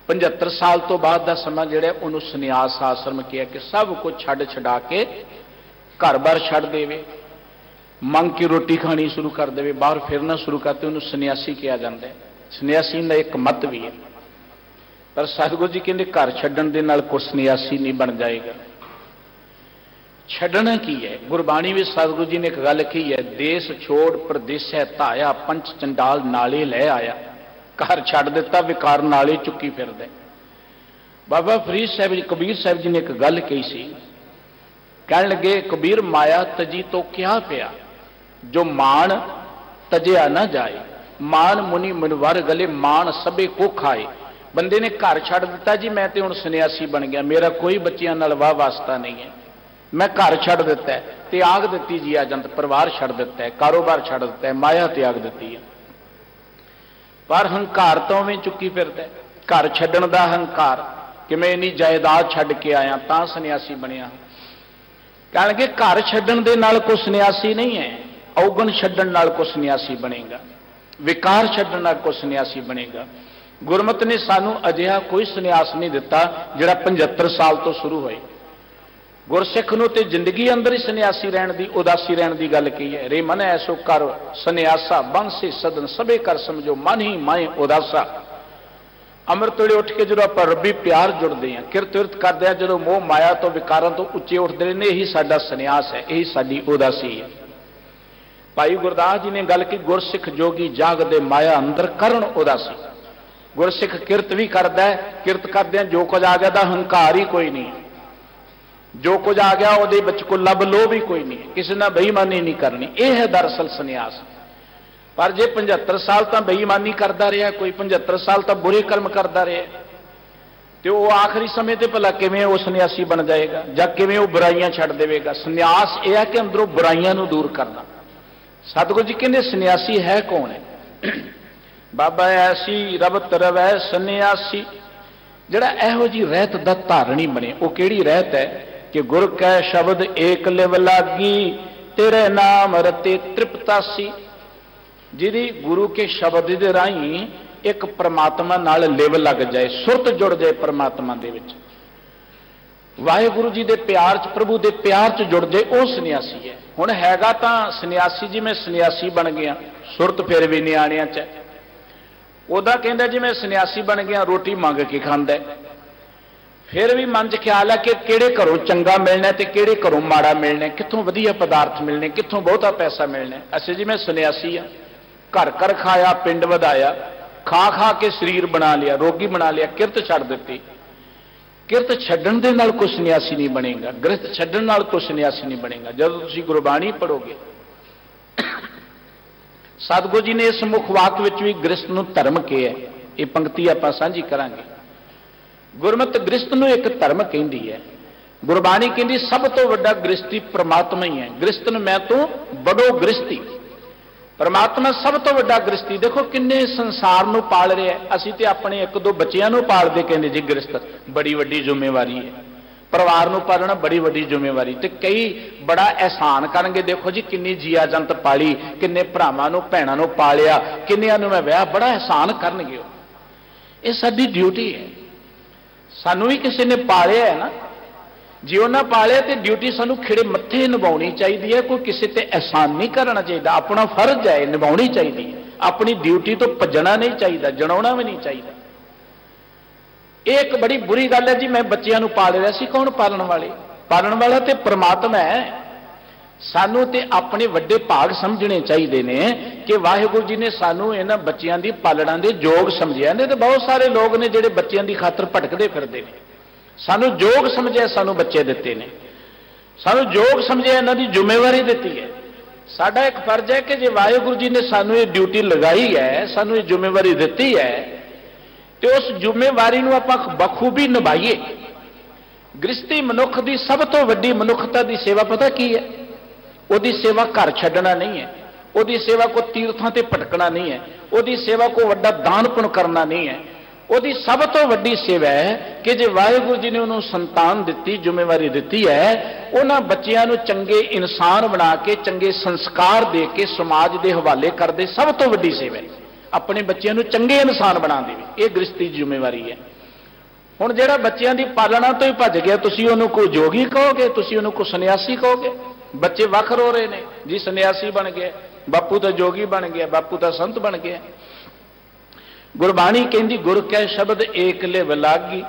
75 ਸਾਲ ਤੋਂ ਬਾਅਦ ਦਾ ਸਮਾਂ ਜਿਹੜਾ ਉਹਨੂੰ ਸੰਨਿਆਸ ਆਸ਼ਰਮ ਕਿਹਾ, ਕਿ ਸਭ ਕੁਝ ਛੱਡ ਛਡਾ ਕੇ ਘਰ-ਬਾਰ ਛੱਡ ਦੇਵੇ, ਮੰਗ ਕੇ ਰੋਟੀ ਖਾਣੀ ਸ਼ੁਰੂ ਕਰ ਦੇਵੇ, ਬਾਹਰ ਫਿਰਨਾ ਸ਼ੁਰੂ ਕਰਤੇ, ਉਹਨੂੰ ਸੰਨਿਆਸੀ ਕਿਹਾ ਜਾਂਦਾ ਹੈ। ਸੰਨਿਆਸੀ ਦਾ ਇੱਕ ਮਤ ਵੀ ਹੈ, ਪਰ ਸਤਿਗੁਰੂ ਜੀ ਕਹਿੰਦੇ ਘਰ ਛੱਡਣ ਦੇ ਨਾਲ ਕੋਈ ਸੰਨਿਆਸੀ ਨਹੀਂ ਬਣ ਜਾਏਗਾ। ਛੱਡਣਾ ਕੀ ਹੈ? ਗੁਰਬਾਣੀ ਵਿੱਚ ਸਤਿਗੁਰੂ ਜੀ ਨੇ ਇੱਕ ਗੱਲ ਕਹੀ ਹੈ, ਦੇਸ ਛੋੜ ਪ੍ਰਦੇਸੈ ਧਾਇਆ, ਪੰਚ ਚੰਡਾਲ ਨਾਲੇ ਲੈ ਆਇਆ। ਘਰ ਛੱਡ ਦਿੱਤਾ, ਵਿਕਾਰ ਨਾਲੇ ਚੁੱਕੀ ਫਿਰਦਾ। ਬਾਬਾ ਫਰੀਦ ਸਾਹਿਬ ਜੀ, ਕਬੀਰ ਸਾਹਿਬ ਜੀ ਨੇ ਇੱਕ ਗੱਲ ਕਹੀ ਸੀ, ਕਹਿਣ ਲੱਗੇ, ਕਬੀਰ ਮਾਇਆ ਤਜੀ ਤੋਂ ਕਿਆ ਪਿਆ, ਜੋ ਮਾਣ ਤਜਿਆ ਨਾ ਜਾਏ। ਮਾਣ ਮੁਨੀ ਮਨਵਰ ਗਲੇ, ਮਾਣ ਸਭੇ ਕੋ ਖਾਏ। ਬੰਦੇ ਨੇ ਘਰ ਛੱਡ ਦਿੱਤਾ ਜੀ, ਮੈਂ ਤੇ ਹੁਣ ਸੰਨਿਆਸੀ ਬਣ ਗਿਆ, ਮੇਰਾ ਕੋਈ ਬੱਚਿਆਂ ਨਾਲ ਵਾਹ ਵਾਸਤਾ ਨਹੀਂ ਹੈ, ਮੈਂ ਘਰ ਛੱਡ ਦਿੱਤਾ ਹੈ, ਤਿਆਗ ਦਿੱਤੀ ਜੀ ਆਜੰਤ, ਪਰਿਵਾਰ ਛੱਡ ਦਿੱਤਾ ਹੈ, ਕਾਰੋਬਾਰ ਛੱਡ ਦਿੱਤਾ ਹੈ, ਮਾਇਆ ਤਿਆਗ ਦਿੱਤੀ ਹੈ। ਪਰ ਹੰਕਾਰ ਤੋਂ ਵੀ ਚੁੱਕੀ ਫਿਰਦਾ। ਘਰ ਛੱਡਣ ਦਾ ਹੰਕਾਰ, ਕਿ ਮੈਂ ਇੰਨੀ ਜਾਇਦਾਦ ਛੱਡ ਕੇ ਆਇਆ ਤਾਂ ਸੰਨਿਆਸੀ ਬਣਿਆ। ਕਹਿਣਗੇ ਘਰ ਛੱਡਣ ਦੇ ਨਾਲ ਕੋਈ ਸੰਨਿਆਸੀ ਨਹੀਂ ਹੈ, ਔਗਣ ਛੱਡਣ ਨਾਲ ਕੋਈ ਸੰਨਿਆਸੀ ਬਣੇਗਾ, ਵਿਕਾਰ ਛੱਡਣ ਨਾਲ ਕੋਈ ਸੰਨਿਆਸੀ ਬਣੇਗਾ। ਗੁਰਮਤਿ ਨੇ ਸਾਨੂੰ ਅਜਿਹਾ ਕੋਈ ਸੰਨਿਆਸ ਨਹੀਂ ਦਿੱਤਾ ਜਿਹੜਾ 75 ਸਾਲ ਤੋਂ ਸ਼ੁਰੂ ਹੋਏ। ਗੁਰਸਿੱਖ ਨੂੰ ਤੇ ਜ਼ਿੰਦਗੀ ਅੰਦਰ ਹੀ ਸੰਨਿਆਸੀ ਰਹਿਣ ਦੀ, ਉਦਾਸੀ ਰਹਿਣ ਦੀ ਗੱਲ ਕੀ ਹੈ। ਰੇ ਮਨ ਐਸੋ ਕਰ ਸੰਨਿਆਸਾ ਬੰਸੇ ਸਦਨ ਸਭੇ ਕਰ ਸਮਝੋ ਮਨ ਹੀ ਮਾਏ ਉਦਾਸਾ। ਅੰਮ੍ਰਿਤ ਵੇਲੇ ਉੱਠ ਕੇ ਜਦੋਂ ਆਪਾਂ ਰੱਬੀ ਪਿਆਰ ਜੁੜਦੇ ਹਾਂ, ਕਿਰਤ ਵਿਰਤ ਕਰਦੇ ਹਾਂ, ਜਦੋਂ ਮੋਹ ਮਾਇਆ ਤੋਂ ਵਿਕਾਰਾਂ ਤੋਂ ਉੱਚੇ ਉੱਠਦੇ ਨੇ, ਇਹੀ ਸਾਡਾ ਸੰਨਿਆਸ ਹੈ, ਇਹੀ ਸਾਡੀ ਉਦਾਸੀ ਹੈ। ਭਾਈ ਗੁਰਦਾਸ ਜੀ ਨੇ ਗੱਲ ਕੀ, ਗੁਰਸਿੱਖ ਜੋਗੀ ਜਾਗਦੇ ਮਾਇਆ ਅੰਦਰ ਕਰਨ ਉਦਾਸੀ। ਗੁਰਸਿੱਖ ਕਿਰਤ ਵੀ ਕਰਦਾ ਹੈ, ਕਿਰਤ ਕਰਦਿਆਂ ਜੋ ਕੁਝ ਆ ਗਿਆ ਦਾ ਹੰਕਾਰ ਹੀ ਕੋਈ ਨਹੀਂ, ਜੋ ਕੁਝ ਆ ਗਿਆ ਉਹਦੇ ਵਿੱਚ ਕੋਈ ਲੱਭ ਲੋਭ ਹੀ ਕੋਈ ਨਹੀਂ, ਕਿਸੇ ਨਾਲ ਬੇਈਮਾਨੀ ਨਹੀਂ ਕਰਨੀ। ਇਹ ਹੈ ਦਰਅਸਲ ਸੰਨਿਆਸ। ਪਰ ਜੇ 75 ਸਾਲ ਤਾਂ ਬੇਈਮਾਨੀ ਕਰਦਾ ਰਿਹਾ, ਕੋਈ 75 ਸਾਲ ਤਾਂ ਬੁਰੇ ਕਰਮ ਕਰਦਾ ਰਿਹਾ, ਤੇ ਉਹ ਆਖਰੀ ਸਮੇਂ ਤੇ ਭਲਾ ਕਿਵੇਂ ਉਹ ਸੰਨਿਆਸੀ ਬਣ ਜਾਏਗਾ, ਜਾਂ ਕਿਵੇਂ ਉਹ ਬੁਰਾਈਆਂ ਛੱਡ ਦੇਵੇਗਾ। ਸੰਨਿਆਸ ਇਹ ਹੈ ਕਿ ਅੰਦਰੋਂ ਬੁਰਾਈਆਂ ਨੂੰ ਦੂਰ ਕਰਨਾ। ਸਤਿਗੁਰੂ ਜੀ ਕਹਿੰਦੇ ਸੰਨਿਆਸੀ ਹੈ ਕੌਣ ਹੈ? ਬਾਬਾ ਐਸੀ ਰਬਤ ਰਵੈ ਸੰਨਿਆਸੀ, ਜਿਹੜਾ ਇਹੋ ਜੀ ਰਹਿਤ ਦਾ ਧਾਰਣੀ ਬਣੇ। ਉਹ ਕਿਹੜੀ ਰਹਿਤ ਹੈ ਕਿ ਗੁਰ ਕੈ ਸ਼ਬਦ ਏਕ ਲਿਵ ਲਾਗੀ, ਤੇਰੇ ਨਾਮ ਰਤੇ ਤ੍ਰਿਪਤਾਸੀ। ਜਿਹਦੀ ਗੁਰੂ ਕੇ ਸ਼ਬਦ ਦੇ ਰਾਹੀਂ ਇੱਕ ਪ੍ਰਮਾਤਮਾ ਨਾਲ ਲਿਵ ਲੱਗ ਜਾਏ, ਸੁਰਤ ਜੁੜ ਜਾਏ ਪ੍ਰਮਾਤਮਾ ਦੇ ਵਿੱਚ, ਵਾਹਿਗੁਰੂ ਜੀ ਦੇ ਪਿਆਰ 'ਚ, ਪ੍ਰਭੂ ਦੇ ਪਿਆਰ 'ਚ ਜੁੜ ਜਾਏ, ਉਹ ਸੰਨਿਆਸੀ ਹੈ। ਹੁਣ ਹੈਗਾ ਤਾਂ ਸੰਨਿਆਸੀ ਜਿਵੇਂ ਸੰਨਿਆਸੀ ਬਣ ਗਿਆ, ਸੁਰਤ ਫਿਰ ਵੀ ਨਿਆਣਿਆਂ 'ਚ। ਉਹਦਾ ਕਹਿੰਦਾ ਜਿਵੇਂ ਸੰਨਿਆਸੀ ਬਣ ਗਿਆ, ਰੋਟੀ ਮੰਗ ਕੇ ਖਾਂਦਾ, ਫਿਰ ਵੀ ਮਨ 'ਚ ਖਿਆਲ ਹੈ ਕਿ ਕਿਹੜੇ ਘਰੋਂ ਚੰਗਾ ਮਿਲਣਾ ਤੇ ਕਿਹੜੇ ਘਰੋਂ ਮਾੜਾ ਮਿਲਣਾ, ਕਿੱਥੋਂ ਵਧੀਆ ਪਦਾਰਥ ਮਿਲਣੇ, ਕਿੱਥੋਂ ਬਹੁਤਾ ਪੈਸਾ ਮਿਲਣਾ। ਅਸੀਂ ਜਿਵੇਂ ਸੰਨਿਆਸੀ ਆ, ਘਰ ਘਰ ਖਾਇਆ, ਪਿੰਡ ਵਧਾਇਆ, ਖਾ ਖਾ ਕੇ ਸਰੀਰ ਬਣਾ ਲਿਆ, ਰੋਗੀ ਬਣਾ ਲਿਆ, ਕਿਰਤ ਛੱਡ ਦਿੱਤੀ। ਕਿਰਤ ਛੱਡਣ ਦੇ ਨਾਲ ਕੋਈ ਸੰਨਿਆਸੀ ਨਹੀਂ ਬਣੇਗਾ, ਗ੍ਰਸਤ ਛੱਡਣ ਨਾਲ ਕੋਈ ਸੰਨਿਆਸੀ ਨਹੀਂ ਬਣੇਗਾ। ਜਦੋਂ ਤੁਸੀਂ ਗੁਰਬਾਣੀ ਪੜ੍ਹੋਗੇ, ਸਤਿਗੁਰੂ ਜੀ ਨੇ ਇਸ ਮੁੱਖ ਵਾਕ ਵਿੱਚ ਵੀ ਗ੍ਰਸਤ ਨੂੰ ਧਰਮ ਕਿਹਾ। ਇਹ ਪੰਕਤੀ ਆਪਾਂ ਸਾਂਝੀ ਕਰਾਂਗੇ। ਗੁਰਮਤਿ ਗ੍ਰਸਤ ਨੂੰ ਇੱਕ ਧਰਮ ਕਹਿੰਦੀ ਹੈ। ਗੁਰਬਾਣੀ ਕਹਿੰਦੀ ਸਭ ਤੋਂ ਵੱਡਾ ਗ੍ਰਸਤੀ ਪ੍ਰਮਾਤਮਾ ਹੀ ਹੈ। ਗ੍ਰਸਤਨ ਮੈਂ ਤੋਂ ਬੜੋ ਗ੍ਰਸਤੀ, ਪਰਮਾਤਮਾ ਸਭ ਤੋਂ ਵੱਡਾ ਗ੍ਰਸਤੀ। ਦੇਖੋ ਕਿੰਨੇ ਸੰਸਾਰ ਨੂੰ ਪਾਲ ਰਿਹਾ। ਅਸੀਂ ਤੇ ਆਪਣੇ ਇੱਕ ਦੋ ਬੱਚਿਆਂ ਨੂੰ ਪਾਲਦੇ ਕਹਿੰਦੇ ਜੀ ਗ੍ਰਸਤ ਬੜੀ ਵੱਡੀ ਜ਼ਿੰਮੇਵਾਰੀ ਹੈ, ਪਰਿਵਾਰ ਨੂੰ ਪਾਲਣਾ ਬੜੀ ਵੱਡੀ ਜ਼ਿੰਮੇਵਾਰੀ। ਤੇ ਕਈ ਬੜਾ ਅਹਿਸਾਨ ਕਰਨਗੇ, ਦੇਖੋ ਜੀ ਕਿੰਨੀ ਜੀਆ ਜੰਤ ਪਾਲੀ, ਕਿੰਨੇ ਭਰਾਵਾਂ ਨੂੰ ਭੈਣਾਂ ਨੂੰ ਪਾਲਿਆ, ਕਿੰਨਿਆਂ ਨੂੰ ਮੈਂ ਵਿਆਹ, ਬੜਾ ਅਹਿਸਾਨ ਕਰਨਗੇ ਉਹ। ਇਹ ਸਾਡੀ ਡਿਊਟੀ ਹੈ, ਸਾਨੂੰ ਵੀ ਕਿਸੇ ਨੇ ਪਾਲਿਆ ਹੈ ਨਾ। ਜੇ ਉਹਨਾਂ ਪਾਲਿਆ ਤੇ ਡਿਊਟੀ ਸਾਨੂੰ ਖਿੜੇ ਮੱਥੇ ਨਿਭਾਉਣੀ ਚਾਹੀਦੀ ਹੈ। ਕੋਈ ਕਿਸੇ ਤੇ ਅਹਿਸਾਨ ਨਹੀਂ ਕਰਨਾ ਚਾਹੀਦਾ, ਆਪਣਾ ਫਰਜ਼ ਹੈ, ਨਿਭਾਉਣੀ ਚਾਹੀਦੀ ਹੈ। ਆਪਣੀ ਡਿਊਟੀ ਤੋਂ ਭੱਜਣਾ ਨਹੀਂ ਚਾਹੀਦਾ, ਜਣਾਉਣਾ ਵੀ ਨਹੀਂ ਚਾਹੀਦਾ। ਇਹ ਇੱਕ ਬੜੀ ਬੁਰੀ ਗੱਲ ਹੈ ਜੀ। ਮੈਂ ਬੱਚਿਆਂ ਨੂੰ ਪਾਲ ਰਿਹਾ ਸੀ, ਕੌਣ ਪਾਲਣ ਵਾਲੇ? ਪਾਲਣ ਵਾਲਾ ਤੇ ਪ੍ਰਮਾਤਮਾ ਹੈ। ਸਾਨੂੰ ਤੇ ਆਪਣੇ ਵੱਡੇ ਭਾਗ ਸਮਝਣੇ ਚਾਹੀਦੇ ਨੇ ਕਿ ਵਾਹਿਗੁਰੂ ਜੀ ਨੇ ਸਾਨੂੰ ਇਹਨਾਂ ਬੱਚਿਆਂ ਦੀ ਪਾਲਣਾ ਦੇ ਯੋਗ ਸਮਝਿਆ ਨੇ। ਤੇ ਬਹੁਤ ਸਾਰੇ ਲੋਕ ਨੇ ਜਿਹੜੇ ਬੱਚਿਆਂ ਦੀ ਖਾਤਰ ਭਟਕਦੇ ਫਿਰਦੇ ਨੇ। ਸਾਨੂੰ ਯੋਗ ਸਮਝਿਆ, ਸਾਨੂੰ ਬੱਚੇ ਦਿੱਤੇ ਨੇ, ਸਾਨੂੰ ਯੋਗ ਸਮਝਿਆ, ਇਹਨਾਂ ਦੀ ਜ਼ਿੰਮੇਵਾਰੀ ਦਿੱਤੀ ਹੈ। ਸਾਡਾ ਇੱਕ ਫਰਜ਼ ਹੈ ਕਿ ਜੇ ਵਾਹਿਗੁਰੂ ਜੀ ਨੇ ਸਾਨੂੰ ਇਹ ਡਿਊਟੀ ਲਗਾਈ ਹੈ, ਸਾਨੂੰ ਇਹ ਜ਼ਿੰਮੇਵਾਰੀ ਦਿੱਤੀ ਹੈ, ਤੇ ਉਸ ਜ਼ਿੰਮੇਵਾਰੀ ਨੂੰ ਆਪਾਂ ਬਖੂਬੀ ਨਿਭਾਈਏ। ਗ੍ਰਸਤੀ ਮਨੁੱਖ ਦੀ ਸਭ ਤੋਂ ਵੱਡੀ ਮਨੁੱਖਤਾ ਦੀ ਸੇਵਾ ਪਤਾ ਕੀ ਹੈ? ਉਹਦੀ ਸੇਵਾ ਘਰ ਛੱਡਣਾ ਨਹੀਂ ਹੈ, ਉਹਦੀ ਸੇਵਾ ਕੋ ਤੀਰਥਾਂ ਤੇ ਭਟਕਣਾ ਨਹੀਂ ਹੈ, ਉਹਦੀ ਸੇਵਾ ਕੋ ਵੱਡਾ ਦਾਨ ਪੁੰਨ ਕਰਨਾ ਨਹੀਂ ਹੈ। ਉਹਦੀ ਸਭ ਤੋਂ ਵੱਡੀ ਸੇਵਾ ਹੈ ਕਿ ਜੇ ਵਾਹਿਗੁਰੂ ਜੀ ਨੇ ਉਹਨੂੰ ਸੰਤਾਨ ਦਿੱਤੀ, ਜ਼ਿੰਮੇਵਾਰੀ ਦਿੱਤੀ ਹੈ, ਉਹਨਾਂ ਬੱਚਿਆਂ ਨੂੰ ਚੰਗੇ ਇਨਸਾਨ ਬਣਾ ਕੇ, ਚੰਗੇ ਸੰਸਕਾਰ ਦੇ ਕੇ ਸਮਾਜ ਦੇ ਹਵਾਲੇ ਕਰਦੇ। ਸਭ ਤੋਂ ਵੱਡੀ ਸੇਵਾ ਹੈ ਆਪਣੇ ਬੱਚਿਆਂ ਨੂੰ ਚੰਗੇ ਇਨਸਾਨ ਬਣਾ ਦੇਵੇ। ਇਹ ਗ੍ਰਸਤੀ ਜ਼ਿੰਮੇਵਾਰੀ ਹੈ। ਹੁਣ ਜਿਹੜਾ ਬੱਚਿਆਂ ਦੀ ਪਾਲਣਾ ਤੋਂ ਹੀ ਭੱਜ ਗਿਆ, ਤੁਸੀਂ ਉਹਨੂੰ ਕੋਈ ਜੋਗੀ ਕਹੋਗੇ, ਤੁਸੀਂ ਉਹਨੂੰ ਕੋਈ ਸੰਨਿਆਸੀ ਕਹੋਗੇ? ਬੱਚੇ ਵੱਖ ਰੋ ਰਹੇ ਨੇ ਜੀ, ਸੰਨਿਆਸੀ ਬਣ ਗਿਆ, ਬਾਪੂ ਤਾਂ ਜੋਗੀ ਬਣ ਗਿਆ, ਬਾਪੂ ਤਾਂ ਸੰਤ ਬਣ ਗਿਆ। ਗੁਰਬਾਣੀ ਕਹਿੰਦੀ ਗੁਰ ਕੈ ਸ਼ਬਦ ਏਕ ਲਿਵ ਲਾਗੀ।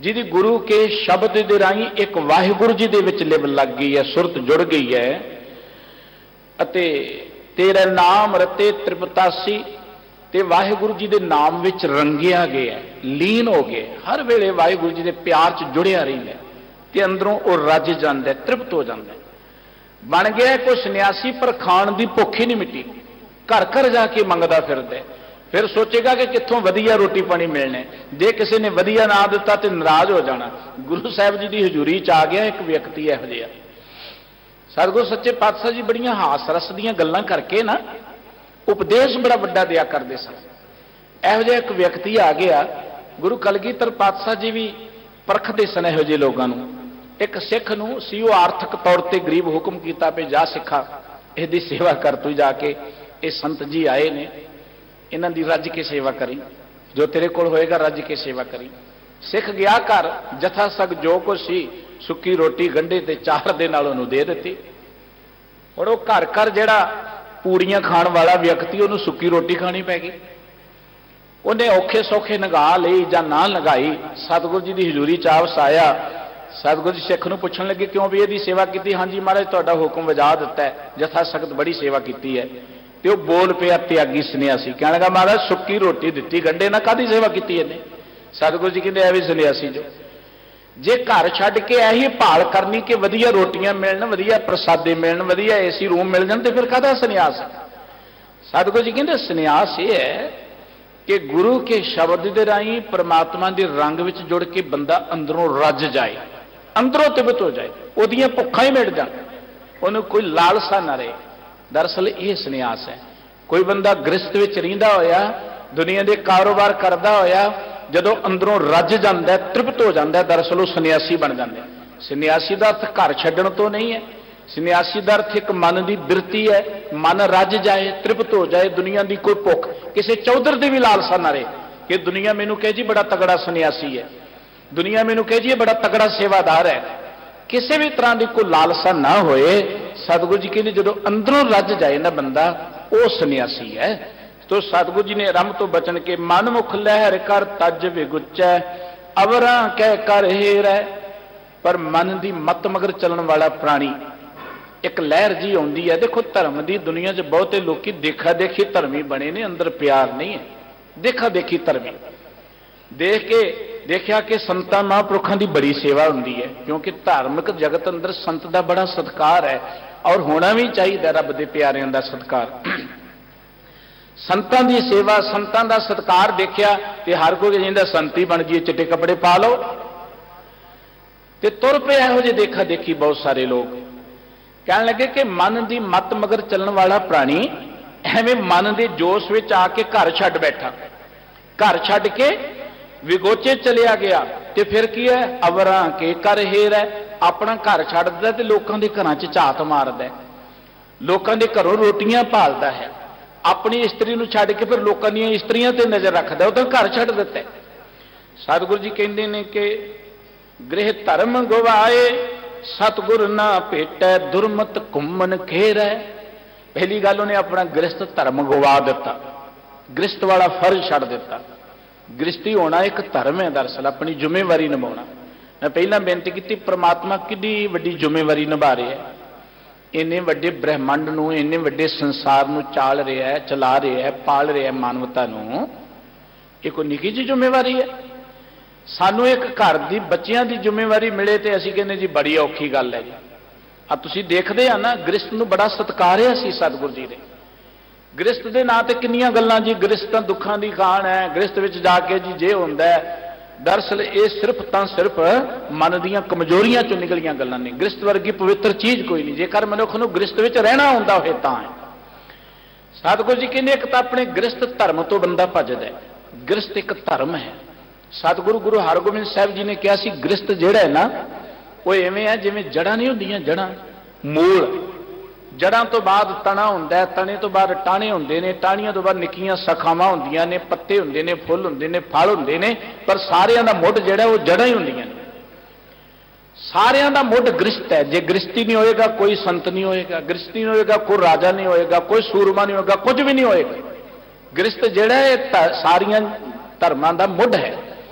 ਜਿਹਦੀ ਗੁਰੂ ਕੇ ਸ਼ਬਦ ਦੇ ਰਾਹੀਂ ਇੱਕ ਵਾਹਿਗੁਰੂ ਜੀ ਦੇ ਵਿੱਚ ਲਿਵ ਲੱਗ ਗਈ ਹੈ, ਸੁਰਤ ਜੁੜ ਗਈ ਹੈ, ਅਤੇ ਤੇਰਾ ਨਾਮ ਰਤੇ ਤ੍ਰਿਪਤਾਸੀ, ਤੇ ਵਾਹਿਗੁਰੂ ਜੀ ਦੇ ਨਾਮ ਵਿੱਚ ਰੰਗਿਆ ਗਿਆ, ਲੀਨ ਹੋ ਗਏ, ਹਰ ਵੇਲੇ ਵਾਹਿਗੁਰੂ ਜੀ ਦੇ ਪਿਆਰ 'ਚ ਜੁੜਿਆ ਰਹਿੰਦਾ, ਤੇ ਅੰਦਰੋਂ ਉਹ ਰੱਜ ਜਾਂਦਾ, ਤ੍ਰਿਪਤ ਹੋ ਜਾਂਦਾ। ਬਣ ਗਿਆ ਕੋਈ ਸੰਨਿਆਸੀ, ਪਰ ਖਾਣ ਦੀ ਭੁੱਖ ਹੀ ਨਹੀਂ ਮਿਟੀ, ਘਰ ਘਰ ਜਾ ਕੇ ਮੰਗਦਾ ਫਿਰਦਾ। ਫਿਰ ਸੋਚੇਗਾ ਕਿ ਕਿੱਥੋਂ ਵਧੀਆ ਰੋਟੀ ਪਾਣੀ ਮਿਲਣਾ। ਜੇ ਕਿਸੇ ਨੇ ਵਧੀਆ ਨਾ ਦਿੱਤਾ ਤੇ ਨਾਰਾਜ਼ ਹੋ ਜਾਣਾ। ਗੁਰੂ ਸਾਹਿਬ ਜੀ ਦੀ ਹਜ਼ੂਰੀ 'ਚ ਆ ਗਿਆ ਇੱਕ ਵਿਅਕਤੀ ਇਹੋ ਜਿਹਾ। ਸਤਿਗੁਰੂ ਸੱਚੇ ਪਾਤਸ਼ਾਹ ਜੀ ਬੜੀਆਂ ਹਾਸ ਰਸ ਦੀਆਂ ਗੱਲਾਂ ਕਰਕੇ ਨਾ ਉਪਦੇਸ਼ ਬੜਾ ਵੱਡਾ ਦਿਆ ਕਰਦੇ ਸਨ। ਇਹੋ ਜਿਹਾ ਇੱਕ ਵਿਅਕਤੀ ਆ ਗਿਆ। ਗੁਰੂ ਕਲਗੀਧਰ ਪਾਤਸ਼ਾਹ ਜੀ ਵੀ ਪਰਖਦੇ ਸਨ ਇਹੋ ਜਿਹੇ ਲੋਕਾਂ ਨੂੰ। ਇੱਕ ਸਿੱਖ ਨੂੰ ਸੀ ਉਹ ਆਰਥਿਕ ਤੌਰ ਤੇ ਗਰੀਬ ਹੁਕਮ ਕੀਤਾ ਵੀ ਜਾ ਸਿੱਖਾ ਇਹਦੀ ਸੇਵਾ ਕਰ, ਤੂੰ ਜਾ ਕੇ ਇਹ ਸੰਤ ਜੀ ਆਏ ਨੇ ਇਹਨਾਂ ਦੀ ਰੱਜ ਕੇ ਸੇਵਾ ਕਰੀ, ਜੋ ਤੇਰੇ ਕੋਲ ਹੋਏਗਾ ਰੱਜ ਕੇ ਸੇਵਾ ਕਰੀ। ਸਿੱਖ ਗਿਆ ਘਰ, ਜਥਾ ਸਗ ਜੋ ਕੁਛ ਸੀ ਸੁੱਕੀ ਰੋਟੀ ਗੰਢੇ ਤੇ ਚਾਰ ਦੇ ਨਾਲ ਉਹਨੂੰ ਦੇ ਦਿੱਤੀ। ਹੁਣ ਉਹ ਘਰ ਘਰ ਜਿਹੜਾ ਪੂੜੀਆਂ ਖਾਣ ਵਾਲਾ ਵਿਅਕਤੀ ਉਹਨੂੰ ਸੁੱਕੀ ਰੋਟੀ ਖਾਣੀ ਪੈ ਗਈ। ਉਹਨੇ ਔਖੇ ਸੌਖੇ ਨਗਾ ਲਈ ਜਾਂ ਨਾ ਲਗਾਈ, ਸਤਿਗੁਰੂ ਜੀ ਦੀ ਹਜ਼ੂਰੀ ਚ ਵਾਪਸ ਆਇਆ। ਸਤਿਗੁਰੂ ਜੀ ਸਿੱਖ ਨੂੰ ਪੁੱਛਣ ਲੱਗੇ ਕਿਉਂ ਵੀ ਇਹਦੀ ਸੇਵਾ ਕੀਤੀ? ਹਾਂਜੀ ਮਹਾਰਾਜ ਤੁਹਾਡਾ ਹੁਕਮ ਵਜਾ ਦਿੱਤਾ ਹੈ, ਜਥਾ ਸਖਤ ਬੜੀ ਸੇਵਾ ਕੀਤੀ ਹੈ। ਤੇ ਉਹ ਬੋਲ ਪਿਆ ਤਿਆਗੀ ਸੰਨਿਆਸੀ, ਕਹਿਣ ਲੱਗਾ ਮਹਾਰਾਜ ਸੁੱਕੀ ਰੋਟੀ ਦਿੱਤੀ ਗੰਢੇ ਨਾਲ ਕਾਹਦੀ ਸੇਵਾ ਕੀਤੀ ਇਹਨੇ? ਸਤਿਗੁਰੂ ਜੀ ਕਹਿੰਦੇ ਐਵੇਂ ਸੰਨਿਆਸੀ ਜੋ ਜੇ ਘਰ ਛੱਡ ਕੇ ਇਹੀ ਭਾਲ ਕਰਨੀ ਕਿ ਵਧੀਆ ਰੋਟੀਆਂ ਮਿਲਣ, ਵਧੀਆ ਪ੍ਰਸਾਦੇ ਮਿਲਣ, ਵਧੀਆ ਏਸੀ ਰੂਮ ਮਿਲ ਜਾਣ, ਤੇ ਫਿਰ ਕਾਹਦਾ ਸੰਨਿਆਸ? ਸਤਿਗੁਰੂ ਜੀ ਕਹਿੰਦੇ ਸੰਨਿਆਸ ਇਹ ਹੈ ਕਿ ਗੁਰੂ ਕੇ ਸ਼ਬਦ ਦੇ ਰਾਹੀਂ ਪ੍ਰਮਾਤਮਾ ਦੇ ਰੰਗ ਵਿੱਚ ਜੁੜ ਕੇ ਬੰਦਾ ਅੰਦਰੋਂ ਰੱਜ ਜਾਏ, ਅੰਦਰੋਂ ਤਿਬਤ ਹੋ ਜਾਏ, ਉਹਦੀਆਂ ਭੁੱਖਾਂ ਹੀ ਮਿਟ ਜਾਣ, ਉਹਨੂੰ ਕੋਈ ਲਾਲਸਾ ਨਾ ਰਹੇ। ਦਰਅਸਲ ਇਹ ਸੰਨਿਆਸ ਹੈ। ਕੋਈ ਬੰਦਾ ਗ੍ਰਸਤ ਵਿੱਚ ਰਹਿੰਦਾ ਹੋਇਆ, ਦੁਨੀਆ ਦੇ ਕਾਰੋਬਾਰ ਕਰਦਾ ਹੋਇਆ, ਜਦੋਂ ਅੰਦਰੋਂ ਰੱਜ ਜਾਂਦਾ, ਤ੍ਰਿਪਤ ਹੋ ਜਾਂਦਾ, ਦਰਅਸਲ ਉਹ ਸੰਨਿਆਸੀ ਬਣ ਜਾਂਦਾ। ਸੰਨਿਆਸੀ ਦਾ ਅਰਥ ਘਰ ਛੱਡਣ ਤੋਂ ਨਹੀਂ ਹੈ। ਸੰਨਿਆਸੀ ਦਾ ਅਰਥ ਇੱਕ ਮਨ ਦੀ ਬਿਰਤੀ ਹੈ, ਮਨ ਰੱਜ ਜਾਏ, ਤ੍ਰਿਪਤ ਹੋ ਜਾਏ, ਦੁਨੀਆ ਦੀ ਕੋਈ ਭੁੱਖ, ਕਿਸੇ ਚੌਧਰ ਦੀ ਵੀ ਲਾਲਸਾ ਨਾ ਰਹੇ ਕਿ ਦੁਨੀਆ ਮੈਨੂੰ ਕਹੇ ਜੀ ਬੜਾ ਤਗੜਾ ਸੰਨਿਆਸੀ ਹੈ, ਦੁਨੀਆ ਮੈਨੂੰ ਕਹੇ ਜੀ ਇਹ ਬੜਾ ਤਗੜਾ ਸੇਵਾਦਾਰ ਹੈ, ਕਿਸੇ ਵੀ ਤਰ੍ਹਾਂ ਦੀ ਕੋਈ ਲਾਲਸਾ ਨਾ ਹੋਏ। ਸਤਿਗੁਰੂ ਜੀ ਕਹਿੰਦੇ ਜਦੋਂ ਅੰਦਰੋਂ ਰੱਜ ਜਾਏ ਨਾ ਬੰਦਾ, ਉਹ ਸੰਨਿਆਸੀ ਹੈ। ਤੋ ਸਤਿਗੁਰੂ ਜੀ ਨੇ ਆਰੰਭ ਤੋਂ ਬਚਨ ਕੇ ਮਨ ਮੁਖ ਲਹਿਰ ਕਰ ਤਜ ਵਿਗੁਚੈ ਅਵਰਾਂ ਕਹਿ ਕਰ ਹੇਰੈ। ਪਰ ਮਨ ਦੀ ਮਤ ਮਗਰ ਚੱਲਣ ਵਾਲਾ ਪ੍ਰਾਣੀ ਇੱਕ ਲਹਿਰ ਜੀ ਆਉਂਦੀ ਹੈ। ਦੇਖੋ ਧਰਮ ਦੀ ਦੁਨੀਆ 'ਚ ਬਹੁਤੇ ਲੋਕੀ ਦੇਖਾ ਦੇਖੀ ਧਰਮੀ ਬਣੇ ਨੇ, ਅੰਦਰ ਪਿਆਰ ਨਹੀਂ ਹੈ, ਦੇਖਾ ਦੇਖੀ ਧਰਮੀ। ਦੇਖ ਕੇ ਦੇਖਿਆ ਕਿ ਸੰਤਾਂ ਮਹਾਂਪੁਰਖਾਂ ਦੀ ਬੜੀ ਸੇਵਾ ਹੁੰਦੀ ਹੈ, ਕਿਉਂਕਿ ਧਾਰਮਿਕ ਜਗਤ ਅੰਦਰ ਸੰਤ ਦਾ ਬੜਾ ਸਤਿਕਾਰ ਹੈ, ਔਰ ਹੋਣਾ ਵੀ ਚਾਹੀਦਾ ਰੱਬ ਦੇ ਪਿਆਰਿਆਂ ਦਾ ਸਤਿਕਾਰ। ਸੰਤਾਂ ਦੀ ਸੇਵਾ, ਸੰਤਾਂ ਦਾ ਸਤਿਕਾਰ ਦੇਖਿਆ ਤੇ ਹਰ ਕੋਈ ਕਹਿੰਦਾ ਸੰਤੀ ਬਣ ਜਾਈਏ, ਚਿੱਟੇ ਕੱਪੜੇ ਪਾ ਲਓ ਤੇ ਤੁਰ ਪਏ। ਇਹੋ ਜਿਹੇ ਦੇਖਾ ਦੇਖੀ ਬਹੁਤ ਸਾਰੇ ਲੋਕ ਕਹਿਣ ਲੱਗੇ ਕਿ ਮਨ ਦੀ ਮੱਤ ਮਗਰ ਚੱਲਣ ਵਾਲਾ ਪ੍ਰਾਣੀ ਐਵੇਂ ਮਨ ਦੇ ਜੋਸ਼ ਵਿੱਚ ਆ ਕੇ ਘਰ ਛੱਡ ਬੈਠਾ, ਘਰ ਛੱਡ ਕੇ ਵਿਗੋਚੇ ਚਲਿਆ ਗਿਆ ਤੇ ਫਿਰ ਕੀ ਹੈ? ਅਵਰਾਂ ਕੇ ਕਰ ਹੇਰ ਹੈ। ਆਪਣਾ ਘਰ ਛੱਡਦਾ ਤੇ ਲੋਕਾਂ ਦੇ ਘਰਾਂ 'ਚ ਝਾਤ ਮਾਰਦਾ, ਲੋਕਾਂ ਦੇ ਘਰੋਂ ਰੋਟੀਆਂ ਭਾਲਦਾ ਹੈ। ਆਪਣੀ ਇਸਤਰੀ ਨੂੰ ਛੱਡ ਕੇ ਫਿਰ ਲੋਕਾਂ ਦੀਆਂ ਇਸਤਰੀਆਂ ਤੇ ਨਜ਼ਰ ਰੱਖਦਾ, ਉਹ ਤਾਂ ਘਰ ਛੱਡ ਦਿੱਤਾ। ਸਤਿਗੁਰੂ ਜੀ ਕਹਿੰਦੇ ਨੇ ਕਿ ਗ੍ਰਹਿ ਧਰਮ ਗਵਾਏ ਸਤਿਗੁਰ ਨਾ ਭੇਟੈ ਦੁਰਮਤ ਘੁੰਮਣ ਘੇਰੈ। ਪਹਿਲੀ ਗੱਲ ਉਹਨੇ ਆਪਣਾ ਗ੍ਰਸਤ ਧਰਮ ਗਵਾ ਦਿੱਤਾ, ਗ੍ਰਸਤ ਵਾਲਾ ਫਰਜ਼ ਛੱਡ ਦਿੱਤਾ। ਗ੍ਰਸਤੀ ਹੋਣਾ ਇੱਕ ਧਰਮ ਹੈ, ਦਰਅਸਲ ਆਪਣੀ ਜ਼ਿੰਮੇਵਾਰੀ ਨਿਭਾਉਣਾ। ਮੈਂ ਪਹਿਲਾਂ ਬੇਨਤੀ ਕੀਤੀ ਪ੍ਰਮਾਤਮਾ ਕਿੰਨੀ ਵੱਡੀ ਜ਼ਿੰਮੇਵਾਰੀ ਨਿਭਾ ਰਿਹਾ ਹੈ, ਇੰਨੇ ਵੱਡੇ ਬ੍ਰਹਿਮੰਡ ਨੂੰ, ਇੰਨੇ ਵੱਡੇ ਸੰਸਾਰ ਨੂੰ ਚਾਲ ਰਿਹਾ ਹੈ, ਚਲਾ ਰਿਹਾ ਹੈ, ਪਾਲ ਰਿਹਾ ਹੈ, ਮਾਨਵਤਾ ਨੂੰ। ਇਹ ਕੋਈ ਨਿੱਕੀ ਜਿਹੀ ਜ਼ਿੰਮੇਵਾਰੀ ਹੈ? ਸਾਨੂੰ ਇੱਕ ਘਰ ਦੀ ਬੱਚਿਆਂ ਦੀ ਜ਼ਿੰਮੇਵਾਰੀ ਮਿਲੇ ਤੇ ਅਸੀਂ ਕਹਿੰਦੇ ਜੀ ਬੜੀ ਔਖੀ ਗੱਲ ਹੈ ਜੀ। ਆ ਤੁਸੀਂ ਦੇਖਦੇ ਆ ਨਾ, ਗ੍ਰਸਤ ਨੂੰ ਬੜਾ ਸਤਿਕਾਰਿਆ ਸੀ ਸਤਿਗੁਰੂ ਜੀ ਨੇ। ਗ੍ਰਸਤ ਦੇ ਨਾਂ ਤੇ ਕਿੰਨੀਆਂ ਗੱਲਾਂ ਜੀ, ਗ੍ਰਸਤ ਤਾਂ ਦੁੱਖਾਂ ਦੀ ਖਾਣ ਹੈ, ਗ੍ਰਸਤ ਵਿੱਚ ਜਾ ਕੇ ਜੀ ਜੇ ਹੁੰਦਾ ਹੈ। ਦਰਅਸਲ ਇਹ ਸਿਰਫ ਤਾਂ ਸਿਰਫ ਮਨ ਦੀਆਂ ਕਮਜ਼ੋਰੀਆਂ ਚੋਂ ਨਿਕਲੀਆਂ ਗੱਲਾਂ ਨੇ। ਗ੍ਰਸਤ ਵਰਗੀ ਪਵਿੱਤਰ ਚੀਜ਼ ਕੋਈ ਨਹੀਂ, ਜੇਕਰ ਮਨੁੱਖ ਨੂੰ ਗ੍ਰਸਤ ਵਿੱਚ ਰਹਿਣਾ ਹੁੰਦਾ ਹੋਵੇ ਤਾਂ ਹੈ। ਸਤਿਗੁਰੂ ਜੀ ਕਹਿੰਦੇ ਇੱਕ ਤਾਂ ਆਪਣੇ ਗ੍ਰਸਤ ਧਰਮ ਤੋਂ ਬੰਦਾ ਭੱਜਦਾ ਹੈ, ਗ੍ਰਸਤ ਇੱਕ ਧਰਮ ਹੈ। ਸਤਿਗੁਰੂ ਗੁਰੂ ਹਰਗੋਬਿੰਦ ਸਾਹਿਬ ਜੀ ਨੇ ਕਿਹਾ ਸੀ ਗ੍ਰਸਤ ਜਿਹੜਾ ਹੈ ਨਾ ਉਹ ਐਵੇਂ ਹੈ ਜਿਵੇਂ ਜੜ੍ਹਾਂ ਨਹੀਂ ਹੁੰਦੀਆਂ, ਜੜ੍ਹਾਂ ਮੂਲ, ਜੜ੍ਹਾਂ ਤੋਂ ਬਾਅਦ ਤਣਾ ਹੁੰਦਾ ਹੈ, ਤਣੇ ਤੋਂ ਬਾਅਦ ਟਾਹਣੇ ਹੁੰਦੇ ਨੇ, ਟਾਹਣੀਆਂ ਤੋਂ ਬਾਅਦ ਨਿੱਕੀਆਂ ਸ਼ਾਖਾਵਾਂ ਹੁੰਦੀਆਂ ਨੇ, ਪੱਤੇ ਹੁੰਦੇ ਨੇ, ਫੁੱਲ ਹੁੰਦੇ ਨੇ, ਫਲ ਹੁੰਦੇ ਨੇ, ਪਰ ਸਾਰਿਆਂ ਦਾ ਮੁੱਢ ਜਿਹੜਾ ਉਹ ਜੜ੍ਹਾਂ ਹੀ ਹੁੰਦੀਆਂ ਨੇ। ਸਾਰਿਆਂ ਦਾ ਮੁੱਢ ਗ੍ਰਸਤ ਹੈ। ਜੇ ਗ੍ਰਸਤੀ ਨਹੀਂ ਹੋਏਗਾ ਕੋਈ ਸੰਤ ਨਹੀਂ ਹੋਏਗਾ, ਗ੍ਰਸਤੀ ਨਹੀਂ ਹੋਏਗਾ ਕੋਈ ਰਾਜਾ ਨਹੀਂ ਹੋਏਗਾ, ਕੋਈ ਸੂਰਮਾ ਨਹੀਂ ਹੋਏਗਾ, ਕੁਝ ਵੀ ਨਹੀਂ ਹੋਏਗਾ। ਗ੍ਰਸਤ ਜਿਹੜਾ ਹੈ ਸਾਰੀਆਂ ਧਰਮਾਂ ਦਾ ਮੁੱਢ ਹੈ।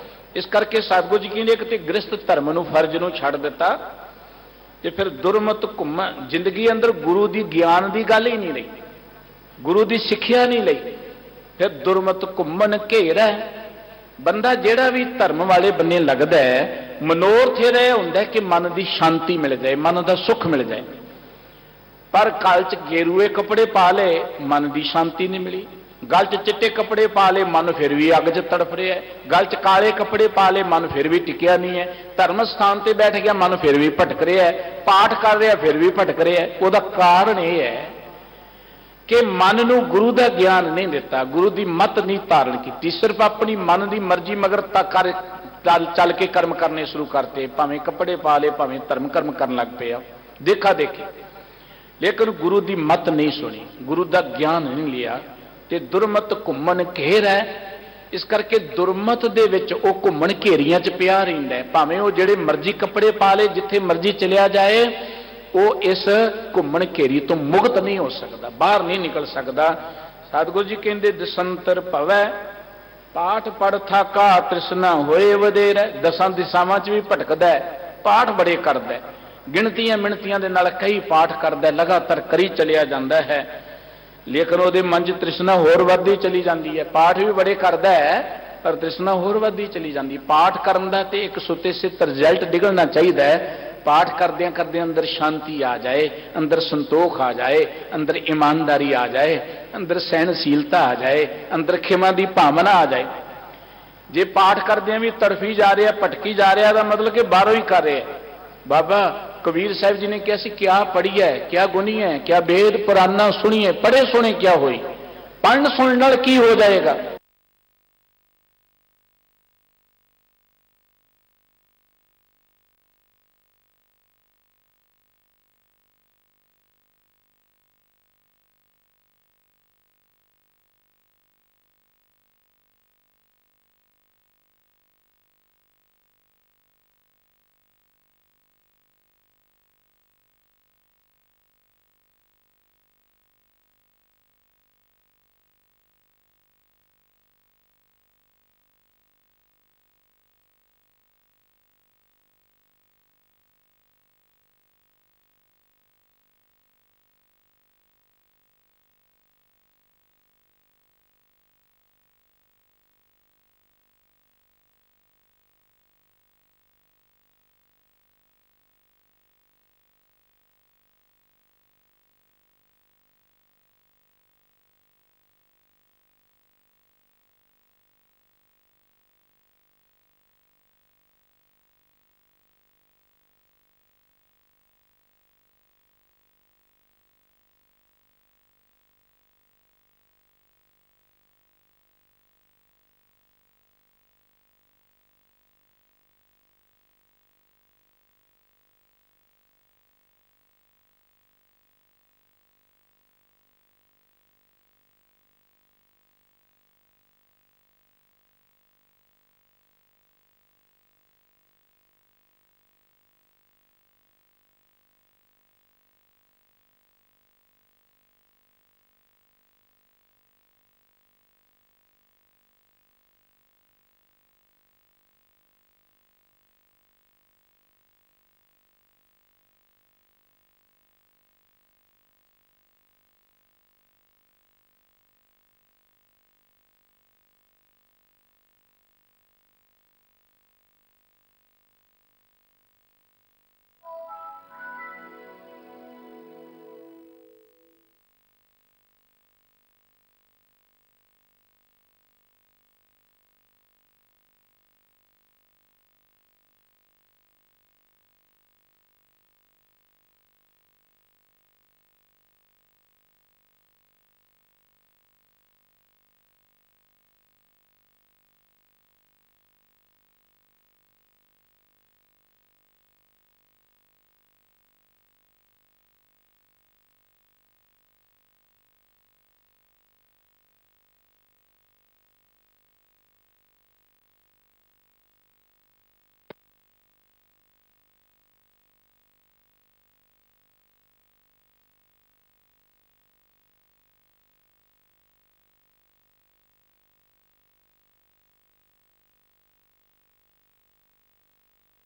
ਇਸ ਕਰਕੇ ਸਤਿਗੁਰੂ ਜੀ ਕਹਿੰਦੇ ਕਿ ਗ੍ਰਸਤ ਧਰਮ ਨੂੰ, ਫਰਜ਼ ਨੂੰ ਛੱਡ ਦਿੱਤਾ ਤੇ ਫਿਰ ਦੁਰਮਤ ਘੁੰਮ, ਜ਼ਿੰਦਗੀ ਅੰਦਰ ਗੁਰੂ ਦੀ ਗਿਆਨ ਦੀ ਗੱਲ ਹੀ ਨਹੀਂ ਲਈ, ਗੁਰੂ ਦੀ ਸਿੱਖਿਆ ਨਹੀਂ ਲਈ, ਫਿਰ ਦੁਰਮਤ ਘੁੰਮਣ ਘੇਰਾ। ਬੰਦਾ ਜਿਹੜਾ ਵੀ ਧਰਮ ਵਾਲੇ ਬੰਨੇ ਲੱਗਦਾ ਹੈ, ਮਨੋਰਥ ਇਹ ਹੁੰਦਾ ਕਿ ਮਨ ਦੀ ਸ਼ਾਂਤੀ ਮਿਲ ਜਾਏ, ਮਨ ਦਾ ਸੁੱਖ ਮਿਲ ਜਾਏ, ਪਰ ਗਲ 'ਚ ਗੇਰੂਏ ਕੱਪੜੇ ਪਾ ਲਏ, ਮਨ ਦੀ ਸ਼ਾਂਤੀ ਨਹੀਂ ਮਿਲੀ। ਗਲ 'ਚ ਚਿੱਟੇ ਕੱਪੜੇ ਪਾ ਲਏ, ਮਨ ਫਿਰ ਵੀ ਅੱਗ 'ਚ ਤੜਫ ਰਿਹਾ ਹੈ। ਗਲ 'ਚ ਕਾਲੇ ਕੱਪੜੇ ਪਾ ਲਏ, ਮਨ ਫਿਰ ਵੀ ਟਿਕਿਆ ਨਹੀਂ ਹੈ। ਧਰਮ ਸਥਾਨ ਤੇ ਬੈਠ ਗਿਆ, ਮਨ ਫਿਰ ਵੀ ਭਟਕ ਰਿਹਾ ਹੈ। ਪਾਠ ਕਰ ਰਿਹਾ, ਫਿਰ ਵੀ ਭਟਕ ਰਿਹਾ ਹੈ। ਉਹਦਾ ਕਾਰਨ ਇਹ ਹੈ ਕਿ ਮਨ ਨੂੰ ਗੁਰੂ ਦਾ ਗਿਆਨ ਨਹੀਂ ਦਿੱਤਾ, ਗੁਰੂ ਦੀ ਮੱਤ ਨਹੀਂ ਧਾਰਨ ਕੀਤੀ, ਸਿਰਫ ਆਪਣੀ ਮਨ ਦੀ ਮਰਜ਼ੀ ਮਗਰ ਚੱਲ ਕੇ ਕਰਮ ਕਰਨੇ ਸ਼ੁਰੂ ਕਰਤੇ, ਭਾਵੇਂ ਕੱਪੜੇ ਪਾ ਲਏ, ਭਾਵੇਂ ਧਰਮ ਕਰਮ ਕਰਨ ਲੱਗ ਪਏ ਆ, ਦੇਖਾ ਦੇਖੀ। ਲੇਕਿਨ ਗੁਰੂ ਦੀ ਮਤ ਨਹੀਂ ਸੁਣੀ, ਗੁਰੂ ਦਾ ਗਿਆਨ ਨਹੀਂ ਲਿਆ, ਤੇ ਦੁਰਮਤ ਘੁੰਮਣ ਘੇਰ ਹੈ। ਇਸ ਕਰਕੇ ਦੁਰਮਤ ਦੇ ਵਿੱਚ ਉਹ ਘੁੰਮਣ ਘੇਰੀਆਂ 'ਚ ਪਿਆ ਰਹਿੰਦਾ ਹੈ। ਭਾਵੇਂ ਉਹ ਜਿਹੜੇ ਮਰਜ਼ੀ ਕੱਪੜੇ ਪਾ ਲੇ, ਜਿੱਥੇ ਮਰਜ਼ੀ ਚਲਿਆ ਜਾਏ, ਉਹ ਇਸ ਘੁੰਮਣ ਘੇਰੀ ਤੋਂ ਮੁਕਤ ਨਹੀਂ ਹੋ ਸਕਦਾ, ਬਾਹਰ ਨਹੀਂ ਨਿਕਲ ਸਕਦਾ। ਸਤਿਗੁਰੂ ਜੀ ਕਹਿੰਦੇ ਦਸੰਤਰ ਭਵੈ ਪਾਠ ਪੜ੍ਹ ਥਾਕਾ ਤ੍ਰਿਸ਼ਨਾ ਹੋਏ ਵਧੇਰੇ। ਦਸਾਂ ਦਿਸ਼ਾਵਾਂ 'ਚ ਵੀ ਭਟਕਦਾ ਹੈ, ਪਾਠ ਬੜੇ ਕਰਦਾ, ਗਿਣਤੀਆਂ ਮਿਣਤੀਆਂ ਦੇ ਨਾਲ ਕਈ ਪਾਠ ਕਰਦਾ, ਲਗਾਤਾਰ ਕਰੀ ਚਲਿਆ ਜਾਂਦਾ ਹੈ, ਲੇਕਿਨ ਉਹਦੇ ਮਨ 'ਚ ਤ੍ਰਿਸ਼ਨਾ ਹੋਰ ਵੱਧਦੀ ਚਲੀ ਜਾਂਦੀ ਹੈ। ਪਾਠ ਵੀ ਬੜੇ ਕਰਦਾ ਹੈ, ਪਰ ਤ੍ਰਿਸ਼ਨਾ ਹੋਰ ਵੱਧਦੀ ਚਲੀ ਜਾਂਦੀ। ਪਾਠ ਕਰਨ ਦਾ ਤੇ ਇੱਕ ਸੁੱਤੇ ਸਿੱਤ ਰਿਜ਼ਲਟ ਨਿਕਲਣਾ ਚਾਹੀਦਾ ਹੈ। ਪਾਠ ਕਰਦਿਆਂ ਕਰਦਿਆਂ ਅੰਦਰ ਸ਼ਾਂਤੀ ਆ ਜਾਏ, ਅੰਦਰ ਸੰਤੋਖ ਆ ਜਾਏ, ਅੰਦਰ ਇਮਾਨਦਾਰੀ ਆ ਜਾਏ, ਅੰਦਰ ਸਹਿਣਸ਼ੀਲਤਾ ਆ ਜਾਏ, ਅੰਦਰ ਖਿਮਾ ਦੀ ਭਾਵਨਾ ਆ ਜਾਏ। ਜੇ ਪਾਠ ਕਰਦਿਆਂ ਵੀ ਤੜਫੀ ਜਾ ਰਿਹਾ, ਭਟਕੀ ਜਾ ਰਿਹਾ, ਦਾ ਮਤਲਬ ਕਿ ਬਾਹਰੋਂ ਹੀ ਕਰ ਰਿਹਾ। ਬਾਬਾ ਕਬੀਰ ਸਾਹਿਬ ਜੀ ਨੇ ਕਿਹਾ ਸੀ, ਕਿਆ ਪੜ੍ਹੀਐ ਕਿਆ ਗੁਣੀਐ, ਕਿਆ ਵੇਦ ਪੁਰਾਨਾ ਸੁਣੀਏ, ਪੜ੍ਹੇ ਸੁਣੇ ਕਿਆ ਹੋਈ। ਪੜ੍ਹਨ ਸੁਣਨ ਨਾਲ ਕੀ ਹੋ ਜਾਏਗਾ?